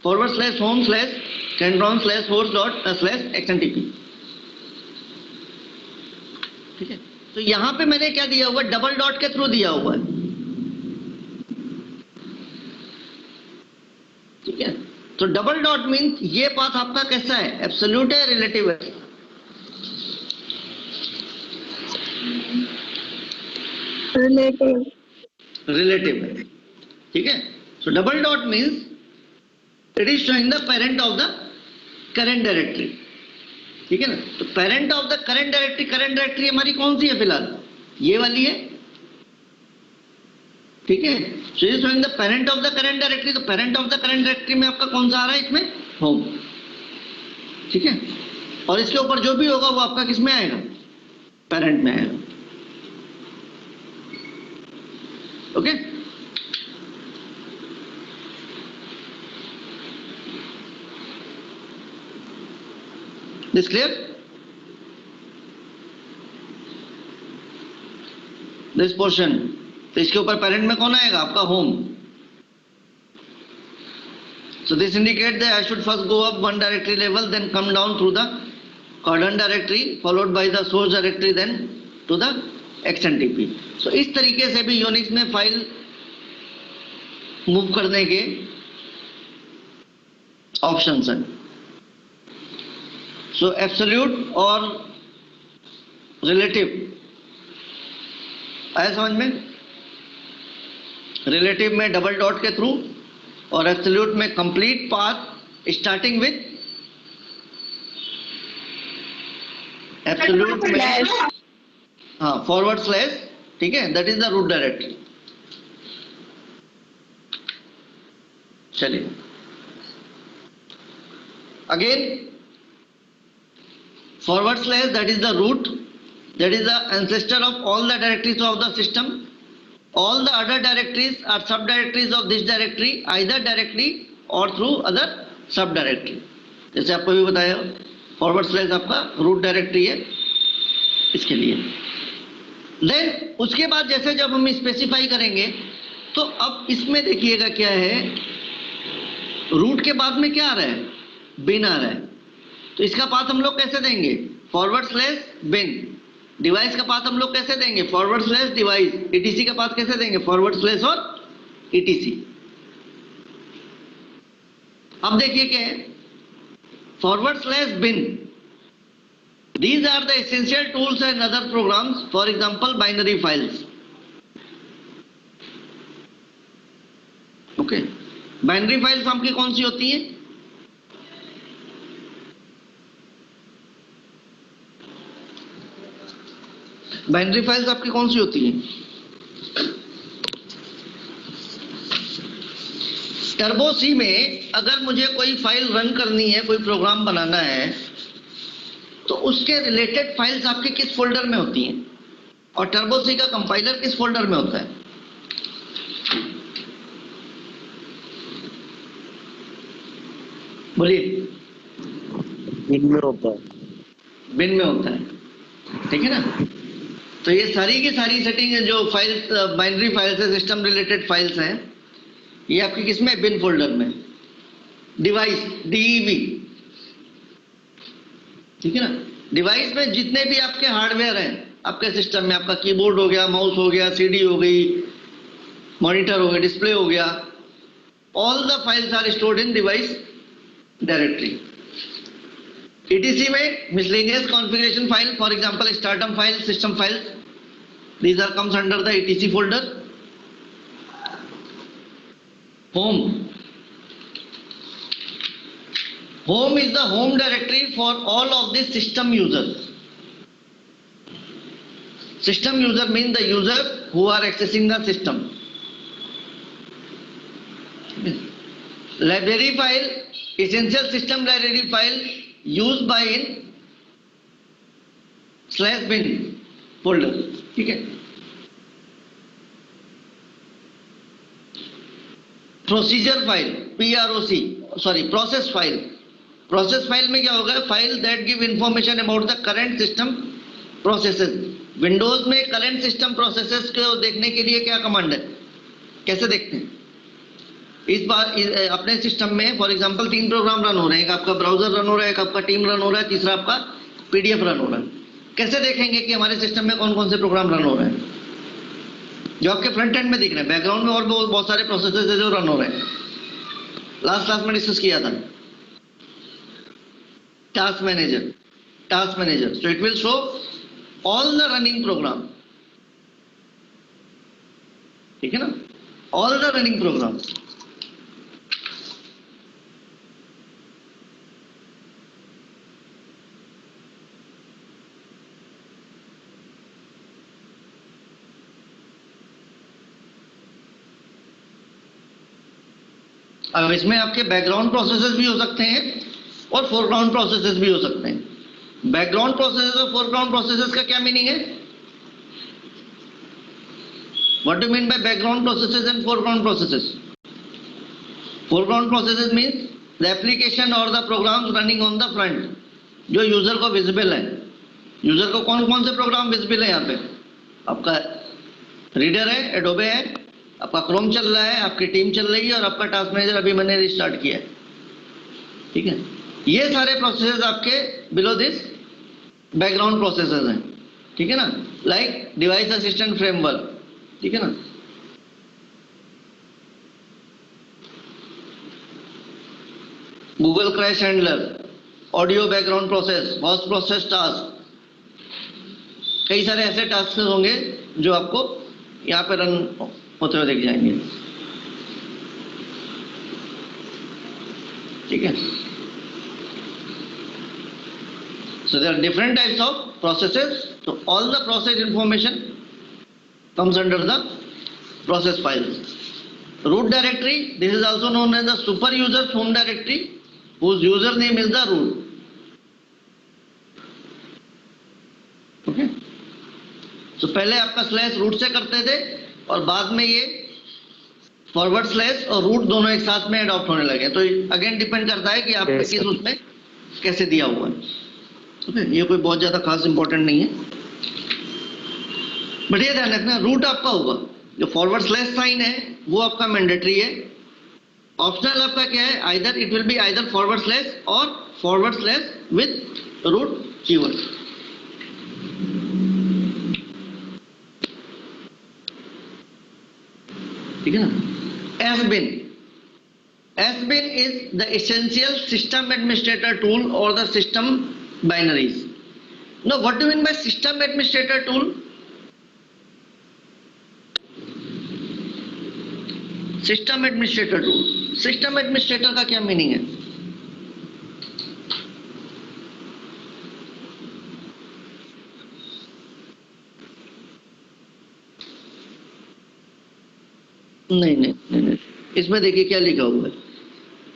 /home/candron/source./xntp। ठीक है, तो यहां पे मैंने क्या दिया हुआ? डबल डॉट के थ्रू दिया हुआ है। ठीक है, तो डबल डॉट मीन्स ये पाथ आपका कैसा है? एब्सोल्यूट है, रिलेटिव है? रिलेटिव है। ठीक है, सो double dot means it is showing the parent of the current directory. ठीक है ना, तो parent of the current directory हमारी कौन सी है फिलहाल? ये वाली है। ठीक है, so is showing the parent of the current directory. तो parent of the current directory में आपका कौन सा आ रहा है? इसमें होम। ठीक है, और इसके ऊपर जो भी होगा वो आपका किस में आएगा, पेरेंट में आएगा। Okay, this clear? This portion, तो इसके ऊपर पेरेंट में कौन आएगा, आपका home. So this indicates that I should first go up one directory level, then come down through the current directory, followed by the source directory, then to the XMPP. So इस तरीके से भी Unix में file move करने के options हैं। सो absolute और relative आया समझ में? रिलेटिव में डबल डॉट के थ्रू और एब्सोल्यूट में complete path starting with absolute में हाँ फॉरवर्ड स्लैश, ठीक है, that is the root directory. चलिए again, forward slash that is the root, that is the ancestor of all the directories of the system. All the other directories are subdirectories of this directory, either directly or through other subdirectory. जैसे आपको भी बताया, forward slash आपका root directory है इसके लिए। Then उसके बाद जैसे जब हम स्पेसिफाई करेंगे तो अब इसमें देखिएगा क्या है, रूट के बाद में क्या आ रहा है, बिन आ रहा है। तो इसका पाथ हम लोग कैसे देंगे, फॉरवर्ड स्लैश बिन। डिवाइस का पाथ हम लोग कैसे देंगे, फॉरवर्ड स्लैश डिवाइस। ईटीसी का पाथ कैसे देंगे, फॉरवर्ड स्लैश और ईटीसी। अब देखिए क्या है, forward slash bin, these are the essential tools and other programs, for example binary files. Okay, binary files आपकी कौन सी होती है, बाइनरी फाइल्स आपकी कौन सी होती हैं, टर्बो सी में अगर मुझे कोई फाइल रन करनी है, कोई प्रोग्राम बनाना है, तो उसके रिलेटेड फाइल्स आपके किस फोल्डर में होती हैं, और टर्बो सी का कंपाइलर किस फोल्डर में होता है, बोलिए। बिन में होता है, बिन में होता है, ठीक है ना। तो ये सारी की सारी सेटिंग जो फाइल्स, बाइनरी फाइल्स है, सिस्टम रिलेटेड फाइल्स हैं, ये आपकी किसमें, बिन फोल्डर में। डिवाइस, डीईवी, ठीक है ना। डिवाइस में जितने भी आपके हार्डवेयर हैं आपके सिस्टम में, आपका कीबोर्ड हो गया, माउस हो गया, सीडी हो गई, मॉनिटर हो गया, डिस्प्ले हो गया, all the files are stored in device directory. ETC में miscellaneous configuration file, for example startup file, system files, these are comes under the ETC folder. Home, home is the home directory for all of the system users. System user means the user who are accessing the system. Library file, essential system library file used by in slash bin folder, ठीक है। Procedure file, PROC, sorry process file. Process file में क्या होगा, file that give information about the current system processes. Windows में current system processes को देखने के लिए क्या कमांड है, कैसे देखते हैं। इस बार अपने सिस्टम में फॉर एग्जांपल 3 प्रोग्राम रन हो रहे हैं, एक आपका ब्राउजर रन हो रहा है, एक आपका टीम रन हो रहा है, तीसरा आपका PDF रन हो रहा है। कैसे देखेंगे कि हमारे सिस्टम में कौन कौन से प्रोग्राम रन हो रहे हैं, जो आपके फ्रंट एंड में दिख रहे हैं, बैकग्राउंड में और बहुत सारे प्रोसेसेस है जो रन हो रहे हैं। लास्ट क्लास में डिस्कस किया था task manager, so it will show all the running program, ठीक है ना, ऑल द रनिंग प्रोग्राम। अब इसमें आपके बैकग्राउंड प्रोसेसेस भी हो सकते हैं और फोरग्राउंड प्रोसेसेस भी हो सकते हैं। बैकग्राउंड प्रोसेसेस और फोरग्राउंड प्रोसेसेस का क्या मीनिंग है? What do mean by background processes and foreground processes? Foreground processes means the application और the programs running on the front, जो यूजर को विजिबल है। यूजर को कौन कौन से प्रोग्राम विजिबल है? यहाँ पे आपका रीडर है, एडोबे है, आपका क्रोम चल रहा है, आपकी टीम चल रही है और आपका टास्क मैनेजर अभी मैंने रिस्टार्ट किया है। ठीक है, ये सारे प्रोसेसेस आपके बिलो दिस बैकग्राउंड प्रोसेसेस हैं। ठीक है ना, लाइक डिवाइस असिस्टेंट फ्रेमवर्क। ठीक है ना, Google crash handler, audio background process, host process task, कई सारे ऐसे टास्क होंगे जो आपको यहाँ पे रन होते हुए दिख जाएंगे। ठीक है, so there are different types of processes, so all the process information comes under the process files. Root directory, this is also known as the super user's home directory, whose username is the root. Okay, so पहले आपका slash root से करते थे और बाद में ये forward slash और रूट दोनों एक साथ में अडॉप्ट होने लगे। तो अगेन डिपेंड करता है कि आपके किस उसमें कैसे दिया हुआ है। ओके, ये कोई बहुत ज्यादा खास इंपॉर्टेंट नहीं है, बट ये ध्यान रखना रूट आपका होगा, जो फॉरवर्ड स्लैश साइन है वो आपका मैंडेटरी है। ऑप्शनल आपका क्या है? Either it will be either forward slash और forward slash with root keyword. ठीक है ना, SBIN. SBIN is the essential system administrator tool or the system binaries. Now, what do you mean by system administrator tool? System administrator tool. System administrator का क्या meaning है? नहीं, इसमें देखिए क्या लिखा हुआ है,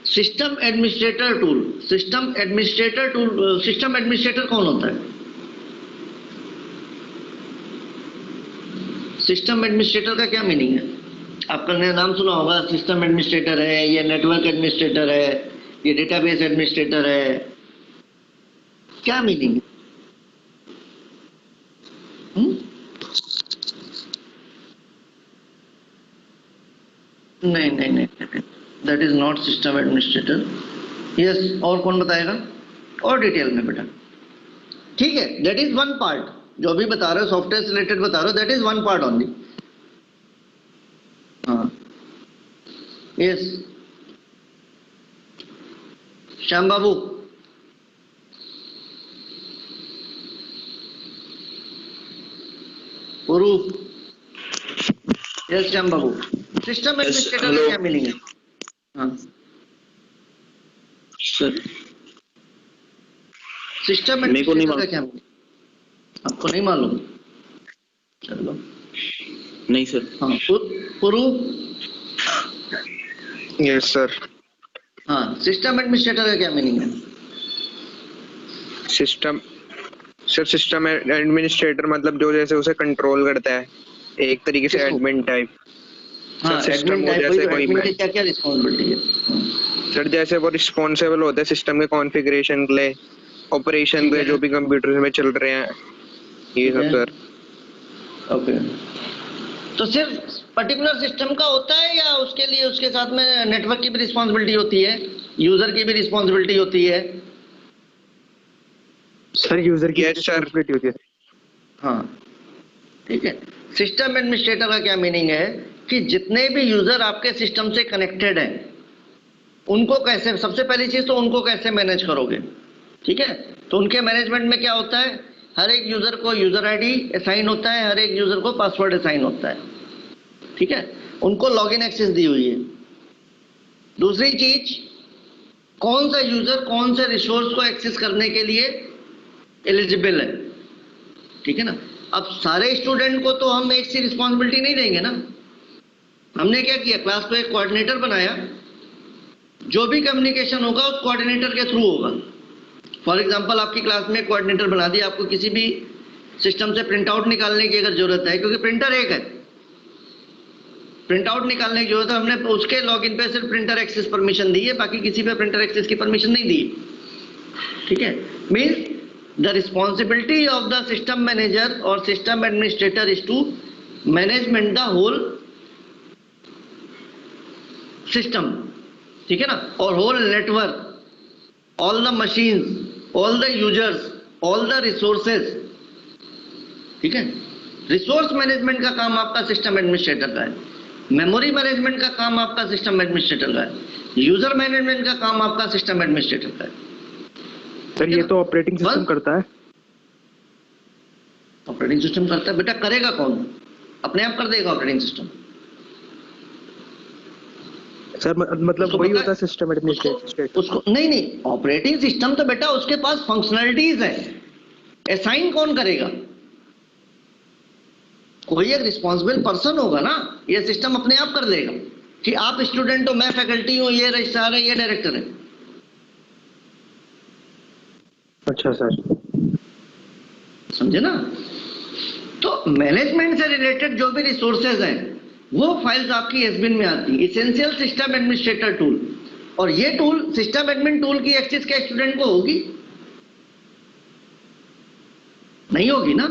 system administrator tool. System administrator कौन होता है? सिस्टम एडमिनिस्ट्रेटर का क्या मीनिंग है? आपका नया नाम सुना होगा, सिस्टम एडमिनिस्ट्रेटर है, ये नेटवर्क एडमिनिस्ट्रेटर है, ये डेटाबेस एडमिनिस्ट्रेटर है, क्या मीनिंग है? नहीं, that is not system administrator. Yes, और कौन बताएगा और डिटेल में बेटा? ठीक है, दैट इज वन पार्ट, जो भी बता रहे हो सॉफ्टवेयर से रिलेटेड बता रहे हो, that is one part only. हाँ, यस, श्याम बाबू, गुरु, यस श्याम बाबू, सिस्टम एडमिनिस्ट्रेटर का क्या मीनिंग है? हाँ सर, सिस्टम एडमिनिस्ट्रेटर का क्या मीनिंग आपको नहीं मालूम? चलो, नहीं सर। हाँ, पुरु, यस सर। हाँ, सिस्टम एडमिनिस्ट्रेटर का क्या मीनिंग है? सिस्टम एडमिनिस्ट्रेटर मतलब जो जैसे उसे कंट्रोल करता है, एक तरीके से एडमिन टाइप। हाँ, सिस्टम एडमिन जैसे टाइप, कोई एडमिन की क्या रिस्पॉन्सिबिलिटी है? सर जैसे वो रिस्पॉन्सिबल होता है सिस्टम के कॉन्फ़िगरेशन के लिए, ऑपरेशन के लिए, जो भी कंप्यूटर में चल रहे हैं, ये सब सर। ओके, तो सिर्फ पर्टिकुलर सिस्टम का होता है या उसके लिए उसके साथ में नेटवर्क की भी रिस्पॉन्सिबिलिटी होती है, यूजर की भी रिस्पॉन्सिबिलिटी होती है? सर यूजर की रिस्पॉन्सिबिलिटी होती है। हाँ, ठीक है। सिस्टम एडमिनिस्ट्रेटर का क्या मीनिंग है कि जितने भी यूजर आपके सिस्टम से कनेक्टेड हैं उनको कैसे, सबसे पहली चीज तो उनको कैसे मैनेज करोगे? ठीक है, तो उनके मैनेजमेंट में क्या होता है, हर एक यूजर को यूजर आईडी असाइन होता है, हर एक यूजर को पासवर्ड असाइन होता है। ठीक है, उनको लॉगिन एक्सेस दी हुई है। दूसरी चीज, कौन सा यूजर कौन से रिसोर्स को एक्सेस करने के लिए एलिजिबल है। ठीक है ना, अब सारे स्टूडेंट को तो हम एक सी रिस्पॉन्सिबिलिटी नहीं देंगे ना। हमने क्या किया, क्लास को एक कोऑर्डिनेटर बनाया, जो भी कम्युनिकेशन होगा उस कोऑर्डिनेटर के थ्रू होगा। फॉर एग्जांपल आपकी क्लास में कोऑर्डिनेटर बना दिया, आपको किसी भी सिस्टम से प्रिंट आउट निकालने की अगर जरूरत है, क्योंकि प्रिंटर एक है, प्रिंट आउट निकालने की जरूरत है, हमने उसके लॉगिन पे सिर्फ प्रिंटर एक्सेस परमिशन दी है, बाकी किसी पे प्रिंटर एक्सेस की परमिशन नहीं दी। ठीक है, means the responsibility of the system manager और system administrator is to management the whole system, ठीक है ना, और whole network, all the machines, all the users, all the resources. ठीक है, रिसोर्स मैनेजमेंट का काम आपका सिस्टम एडमिनिस्ट्रेटर का है, मेमोरी मैनेजमेंट का काम आपका सिस्टम एडमिनिस्ट्रेटर का है, यूजर मैनेजमेंट का काम आपका सिस्टम एडमिनिस्ट्रेटर का है। सर ये तो ऑपरेटिंग सिस्टम करता है। ऑपरेटिंग सिस्टम करता है बेटा, करेगा कौन? अपने आप कर देगा ऑपरेटिंग सिस्टम। सर मतलब वही होता है सिस्टम एडमिनिस्ट्रेटर। उसको नहीं, ऑपरेटिंग सिस्टम तो बेटा उसके पास फंक्शनलिटीज है, असाइन कौन करेगा? कोई एक रिस्पॉन्सिबल पर्सन होगा ना, ये सिस्टम अपने आप कर देगा कि आप स्टूडेंट हो, मैं फैकल्टी हूं, ये रजिस्ट्रार है, ये डायरेक्टर है। अच्छा सर, समझे ना? तो मैनेजमेंट से रिलेटेड जो भी रिसोर्सेज हैं वो फाइल्स आपकी एसबीएन में आती है, इसेंशियल सिस्टम एडमिनिस्ट्रेटर टूल। और ये टूल सिस्टम एडमिन टूल की एक्सेस क्या स्टूडेंट को होगी? नहीं होगी ना।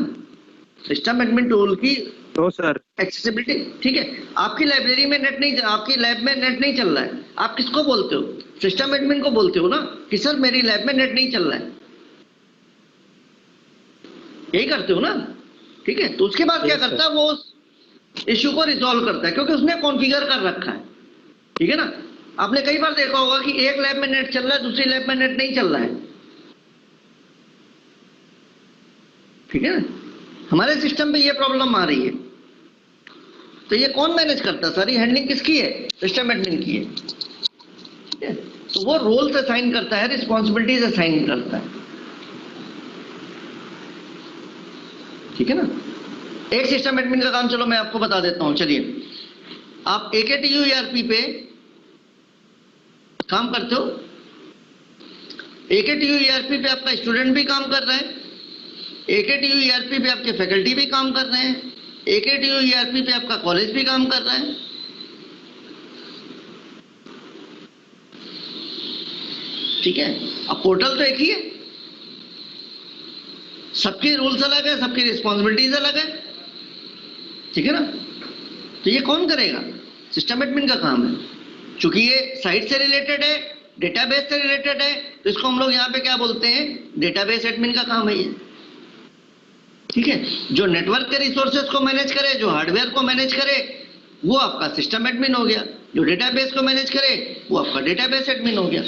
सिस्टम एडमिन टूल की तो सर एक्सेसिबिलिटी, ठीक है, आपकी लाइब्रेरी में नेट नहीं, आपकी लैब में नेट नहीं चल रहा है, आप किसको बोलते हो? सिस्टम एडमिन को बोलते हो ना कि सर मेरी लैब में नेट नहीं चल रहा है, यही करते हो ना। ठीक है, तो उसके बाद क्या करता है, वो इश्यू को रिजॉल्व करता है, क्योंकि उसने कॉन्फ़िगर कर रखा है। ठीक है ना, आपने कई बार देखा होगा कि एक लैब में नेट चल रहा है, दूसरी लैब में नेट नहीं चल रहा है। ठीक है ना, हमारे सिस्टम पे ये प्रॉब्लम आ रही है, तो ये कौन मैनेज करता है? सारी हैंडलिंग किसकी है? सिस्टम एडमिन की है। ठीक है, तो वो रोल्स असाइन करता है, रिस्पॉन्सिबिलिटीज असाइन करता है। ठीक है ना, एक सिस्टम एडमिन का काम चलो मैं आपको बता देता हूं। चलिए, आप AKTU ERP पे काम करते हो, AKTU ERP पे आपका स्टूडेंट भी काम कर रहा है, AKTU ERP पे आपके फैकल्टी भी काम कर रहे हैं, AKTU ERP पे आपका कॉलेज भी काम कर रहा है। ठीक है, अब पोर्टल तो एक ही है, सबके रूल्स अलग है, सबकी रिस्पॉन्सिबिलिटीज अलग है। ठीक है ना, तो ये कौन करेगा? सिस्टम एडमिन का काम है। चूंकि ये साइट से रिलेटेड है, डेटाबेस से रिलेटेड है, तो इसको हम लोग यहाँ पे क्या बोलते हैं? डेटाबेस एडमिन का काम है ये। ठीक है, जो नेटवर्क के रिसोर्सेज को मैनेज करे, जो हार्डवेयर को मैनेज करे, वो आपका सिस्टम एडमिन हो गया। जो डेटाबेस को मैनेज करे वो आपका डेटाबेस एडमिन हो गया।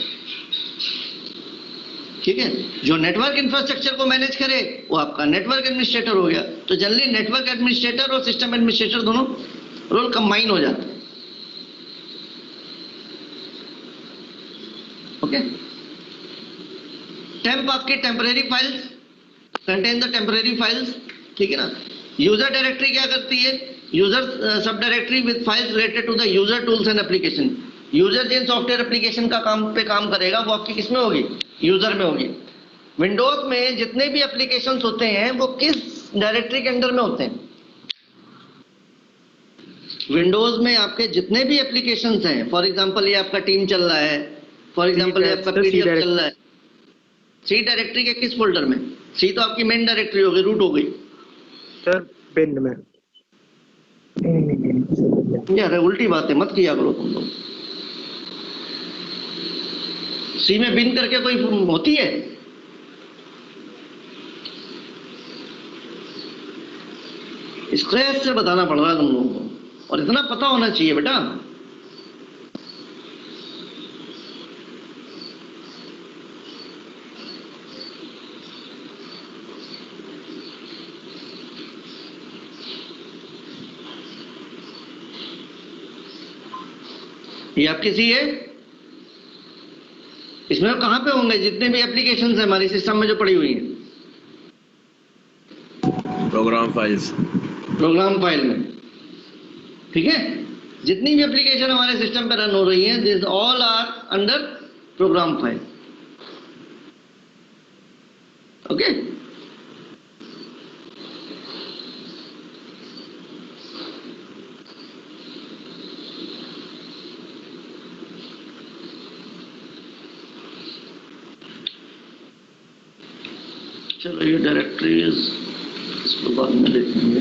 ठीक है, जो नेटवर्क इंफ्रास्ट्रक्चर को मैनेज करे वो आपका नेटवर्क एडमिनिस्ट्रेटर हो गया। तो जनरली नेटवर्क एडमिनिस्ट्रेटर और सिस्टम एडमिनिस्ट्रेटर दोनों रोल कंबाइन हो जाते हैं। ओके, टेम्प आपकी temporary files, contain the temporary files. ठीक है ना, यूजर डायरेक्टरी क्या करती है? User sub directory with files related to the user tools and application. User जिन सॉफ्टवेयर एप्लीकेशन का काम करेगा वो आपकी किस में होगी? यूजर में होगी। विंडोज में जितने भी एप्लीकेशंस होते हैं वो किस डायरेक्टरी के अंडर में होते हैं? विंडोज में आपके जितने भी एप्लीकेशंस हैं, फॉर एग्जांपल ये आपका टीम चल रहा है, फॉर एग्जांपल ये आपका PDF चल रहा है, सी डायरेक्टरी के किस फोल्डर में? सी तो आपकी मेन डायरेक्टरी हो गई, रूट हो गई। सर बिन में। यार उल्टी बातें मत किया करो तुम लोग। सी में बिन करके कोई होती है? स्ट्रेस से बताना पड़ रहा है तुम लोगों को, और इतना पता होना चाहिए बेटा। ये आपकी सी है, इसमें कहां पे होंगे? जितने भी एप्लीकेशंस हैं हमारी सिस्टम में जो पड़ी हुई हैं, प्रोग्राम फाइल्स, प्रोग्राम फाइल में। ठीक है, जितनी भी एप्लीकेशन हमारे सिस्टम पे रन हो रही हैं, this all are under program file. Okay चलो ये डायरेक्टरीज इसको बाद में देखेंगे।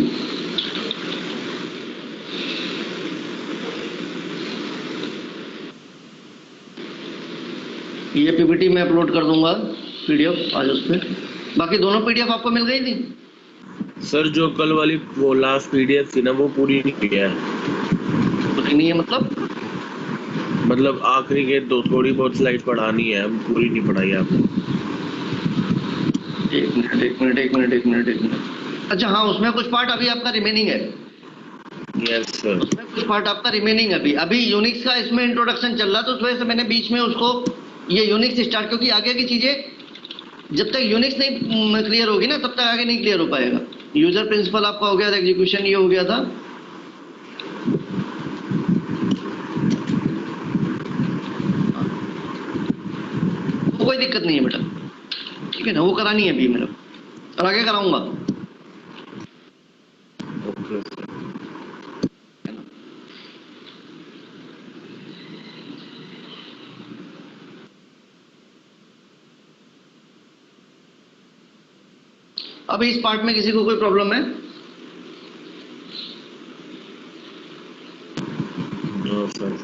ये पीपीटी मैं अपलोड कर दूंगा पीडीएफ आज उस पर। बाकी दोनों पीडीएफ आपको मिल गई थी? सर जो कल वाली वो लास्ट पीडीएफ थी ना वो पूरी नहीं किया है, पूरी नहीं है मतलब आखिरी के दो थोड़ी बहुत स्लाइड पढ़ानी है, पूरी नहीं पढ़ाई आपने। एक मिनट। अच्छा हाँ, उसमें कुछ पार्ट अभी आपका रिमेनिंग है। Yes sir. उसमें कुछ पार्ट आपका रिमेनिंग अभी यूनिक्स का इसमें इंट्रोडक्शन चल रहा था, उस वजह से मैंने बीच में उसको ये यूनिक्स स्टार्ट, क्योंकि आगे की चीजें जब तक यूनिक्स नहीं क्लियर होगी ना तब तक आगे नहीं क्लियर हो पाएगा। यूजर प्रिंसिपल आपका हो गया था, एग्जीक्यूशन ये हो गया था। तो कोई दिक्कत नहीं है बेटा, ठीक है ना, वो करानी है अभी मेरा और आगे कराऊंगा। Okay sir. अभी इस पार्ट में किसी को कोई प्रॉब्लम है? No sir.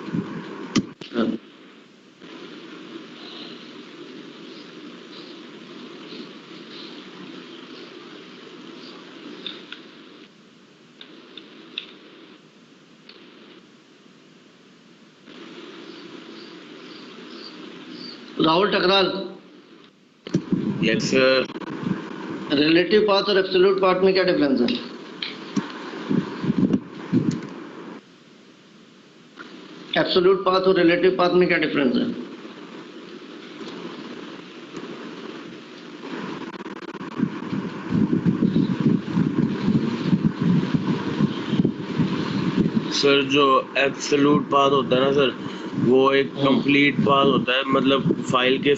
Rahul Takral, yes sir. Relative path और एब्सोल्यूट पाथ में क्या डिफरेंस है? एब्सोल्यूट पाथ और रिलेटिव पाथ में क्या डिफरेंस है? सर जो एब्सोल्यूट पाथ होता है ना सर, वो एक कंप्लीट पाथ होता है, मतलब फाइल के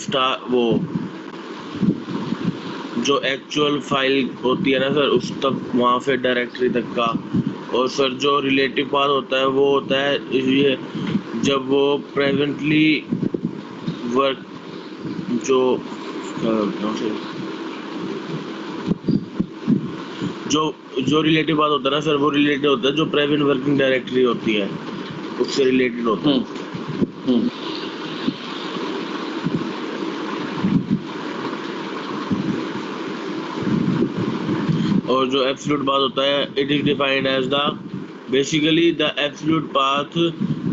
वो जो एक्चुअल फाइल होती है ना सर उस तक, वहाँ से डायरेक्टरी तक का। और सर जो रिलेटिव पाथ होता है वो होता है ये जब वो प्रेजेंटली वर्क जो जो जो रिलेटिव पाथ होता है ना सर, वो रिलेटेड होता है जो प्रेजेंट वर्किंग डायरेक्टरी होती है उससे रिलेटेड होता है। और जो एब्सोल्यूट पाथ होता है, it is defined as the basically the absolute path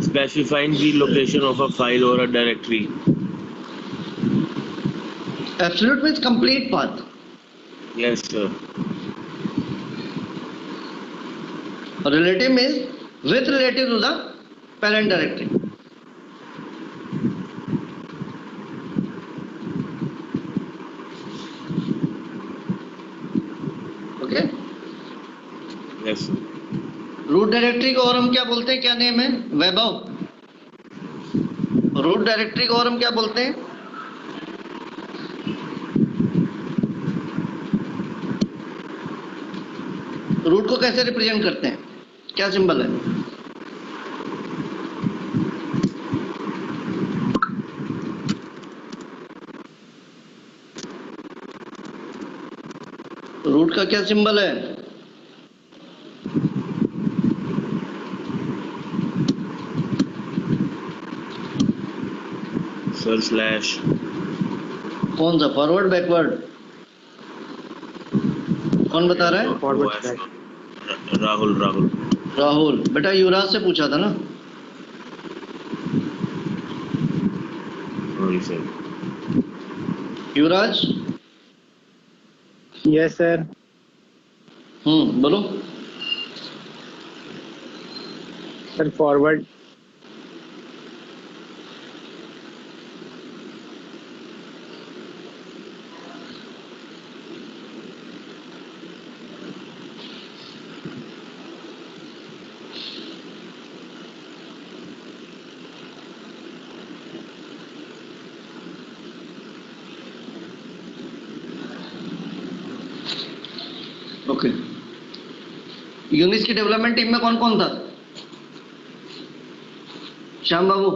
specifying the location of a file और a directory. Absolute means complete path. Yes sir. Relative means with relative to the parent directory. Okay. Yes. Root directory को और हम क्या बोलते हैं, क्या name है वैभव? Root directory को और हम क्या बोलते हैं? रूट को कैसे रिप्रेजेंट करते हैं, क्या सिंबल है? रूट का क्या सिंबल है? Sir slash. कौन सा, फॉरवर्ड बैकवर्ड? कौन बता रहा है? राहुल। राहुल बेटा युवराज से पूछा था ना। सर। युवराज। Yes sir. बोलो। Sir forward. ओके। यूनिक्स की डेवलपमेंट टीम में कौन कौन था? श्याम बाबू,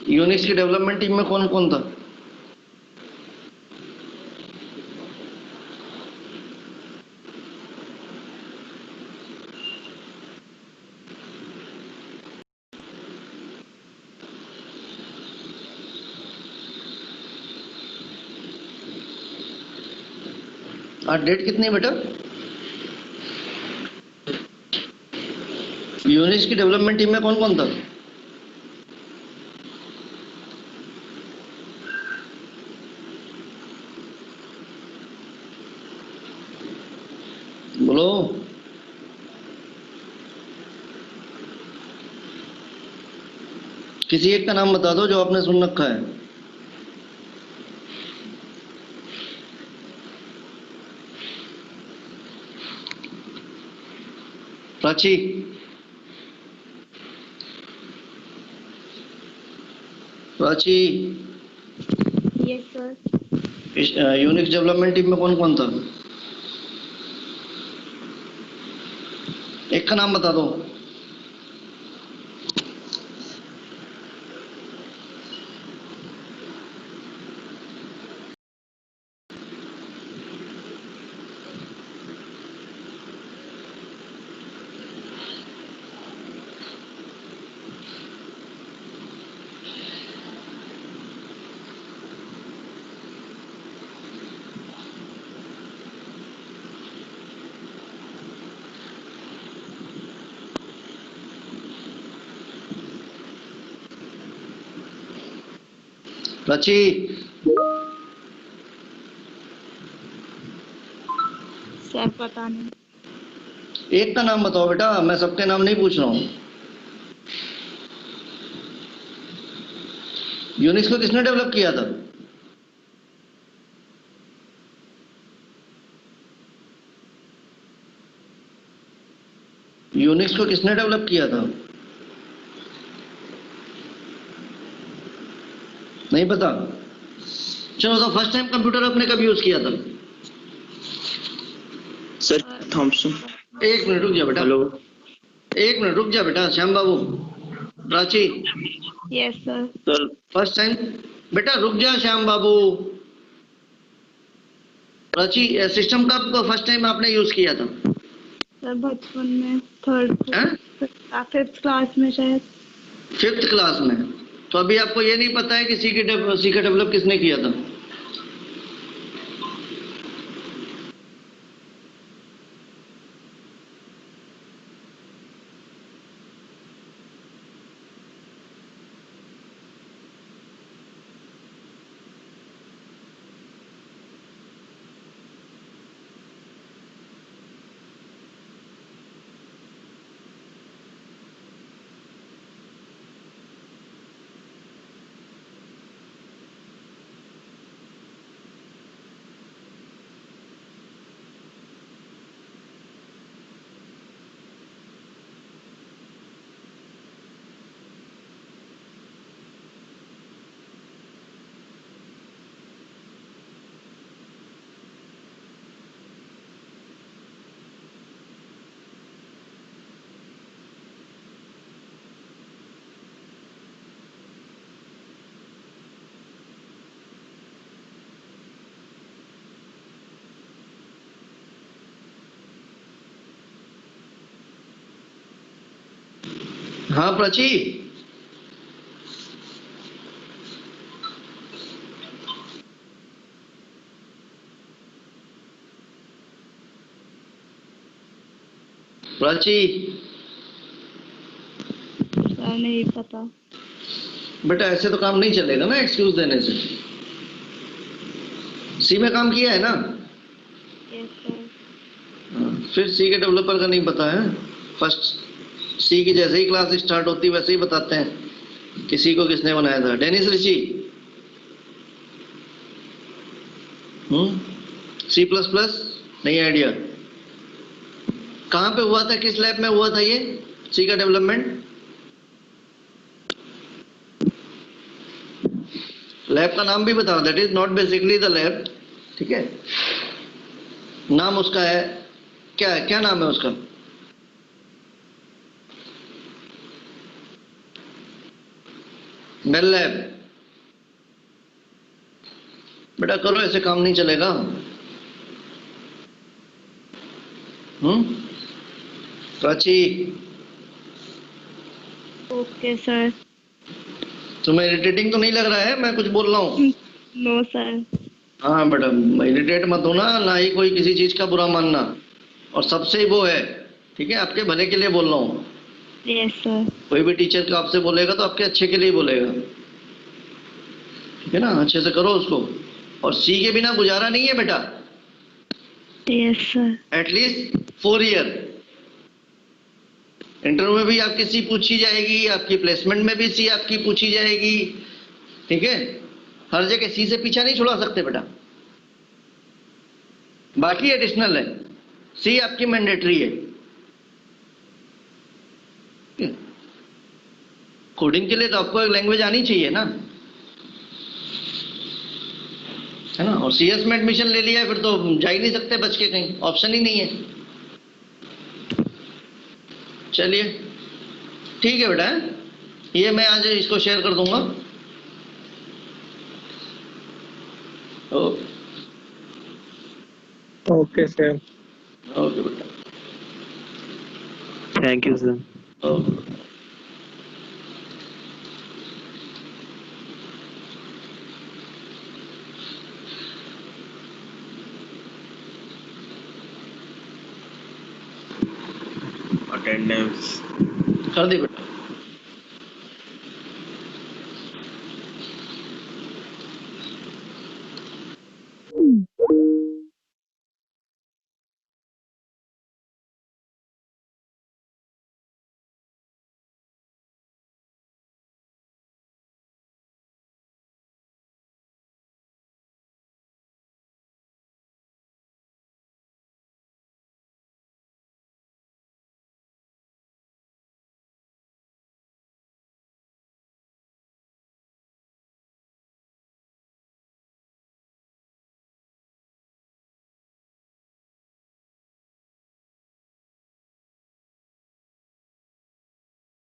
यूनिक्स की डेवलपमेंट टीम में कौन कौन था? आज डेट कितनी है बेटा? यूनिक्स की डेवलपमेंट टीम में कौन कौन था? बोलो। किसी एक का नाम बता दो जो आपने सुन रखा है। Prachi, Prachi, yes sir. Unix development team में कौन कौन था? एक का नाम बता दो। प्राची, सर पता नहीं। एक का नाम बताओ बेटा, मैं सबके नाम नहीं पूछ रहा हूँ। यूनिक्स को किसने डेवलप किया था? यूनिक्स को किसने डेवलप किया था? नहीं पता? चलो तो फर्स्ट टाइम कंप्यूटर आपने कब यूज किया था? Sir Thompson. एक मिनट रुक जा बेटा। हेलो। एक मिनट रुक जा बेटा। Shyam Babu, Prachi, yes sir. Sir first time बेटा रुक जा। श्याम बाबू, प्राची, सिस्टम कब फर्स्ट टाइम आपने यूज किया था? सर बचपन में, थर्ड हैं? फिफ्थ क्लास में शायद। 5th क्लास में? तो अभी आपको ये नहीं पता है कि सी का डेवलप किसने किया था? हाँ प्राची, प्राची सर नहीं पता। बेटा ऐसे तो काम नहीं चलेगा ना एक्सक्यूज देने से। सी में काम किया है ना? Yes sir. फिर सी के डेवलपर का नहीं पता है? फर्स्ट सी की जैसे ही क्लास स्टार्ट होती है वैसे ही बताते हैं किसी को किसने बनाया था। डेनिस ऋषि, C++ नहीं आइडिया? कहाँ पे हुआ था, किस लैब में हुआ था ये सी का डेवलपमेंट? लैब का नाम भी बताओ, that is not basically the lab, ठीक है? नाम उसका है क्या, क्या नाम है उसका? Bell lab. बेटा करो, ऐसे काम नहीं चलेगा। Prachi, okay sir. तुम्हें इरिटेटिंग तो नहीं लग रहा है मैं कुछ बोल रहा हूँ? No sir. हाँ बेटा, इरिटेट मत होना, ना ही कोई किसी चीज का बुरा मानना, और सबसे ही वो है, ठीक है? आपके भले के लिए बोल रहा हूँ। Yes sir. कोई भी टीचर का आपसे बोलेगा तो आपके अच्छे के लिए ही बोलेगा, ठीक है ना? अच्छे से करो उसको, और सी के बिना गुजारा नहीं है बेटा। Yes sir. At least 4 year. Interview में भी आपकी सी पूछी जाएगी, आपकी प्लेसमेंट में भी सी आपकी पूछी जाएगी, ठीक है? हर जगह सी से पीछा नहीं छुड़ा सकते बेटा। बाकी एडिशनल है, सी आपकी मैंडेटरी है। कोडिंग के लिए तो आपको एक लैंग्वेज आनी चाहिए ना, है ना? और सीएस में एडमिशन ले लिया है, फिर तो जा ही नहीं सकते बच के कहीं, ऑप्शन ही नहीं है। चलिए ठीक है बेटा, ये मैं आज इसको शेयर कर दूंगा। Okay Okay, sir. ओके बेटा, thank you sir. Okay. Attendance कर दी बेटा।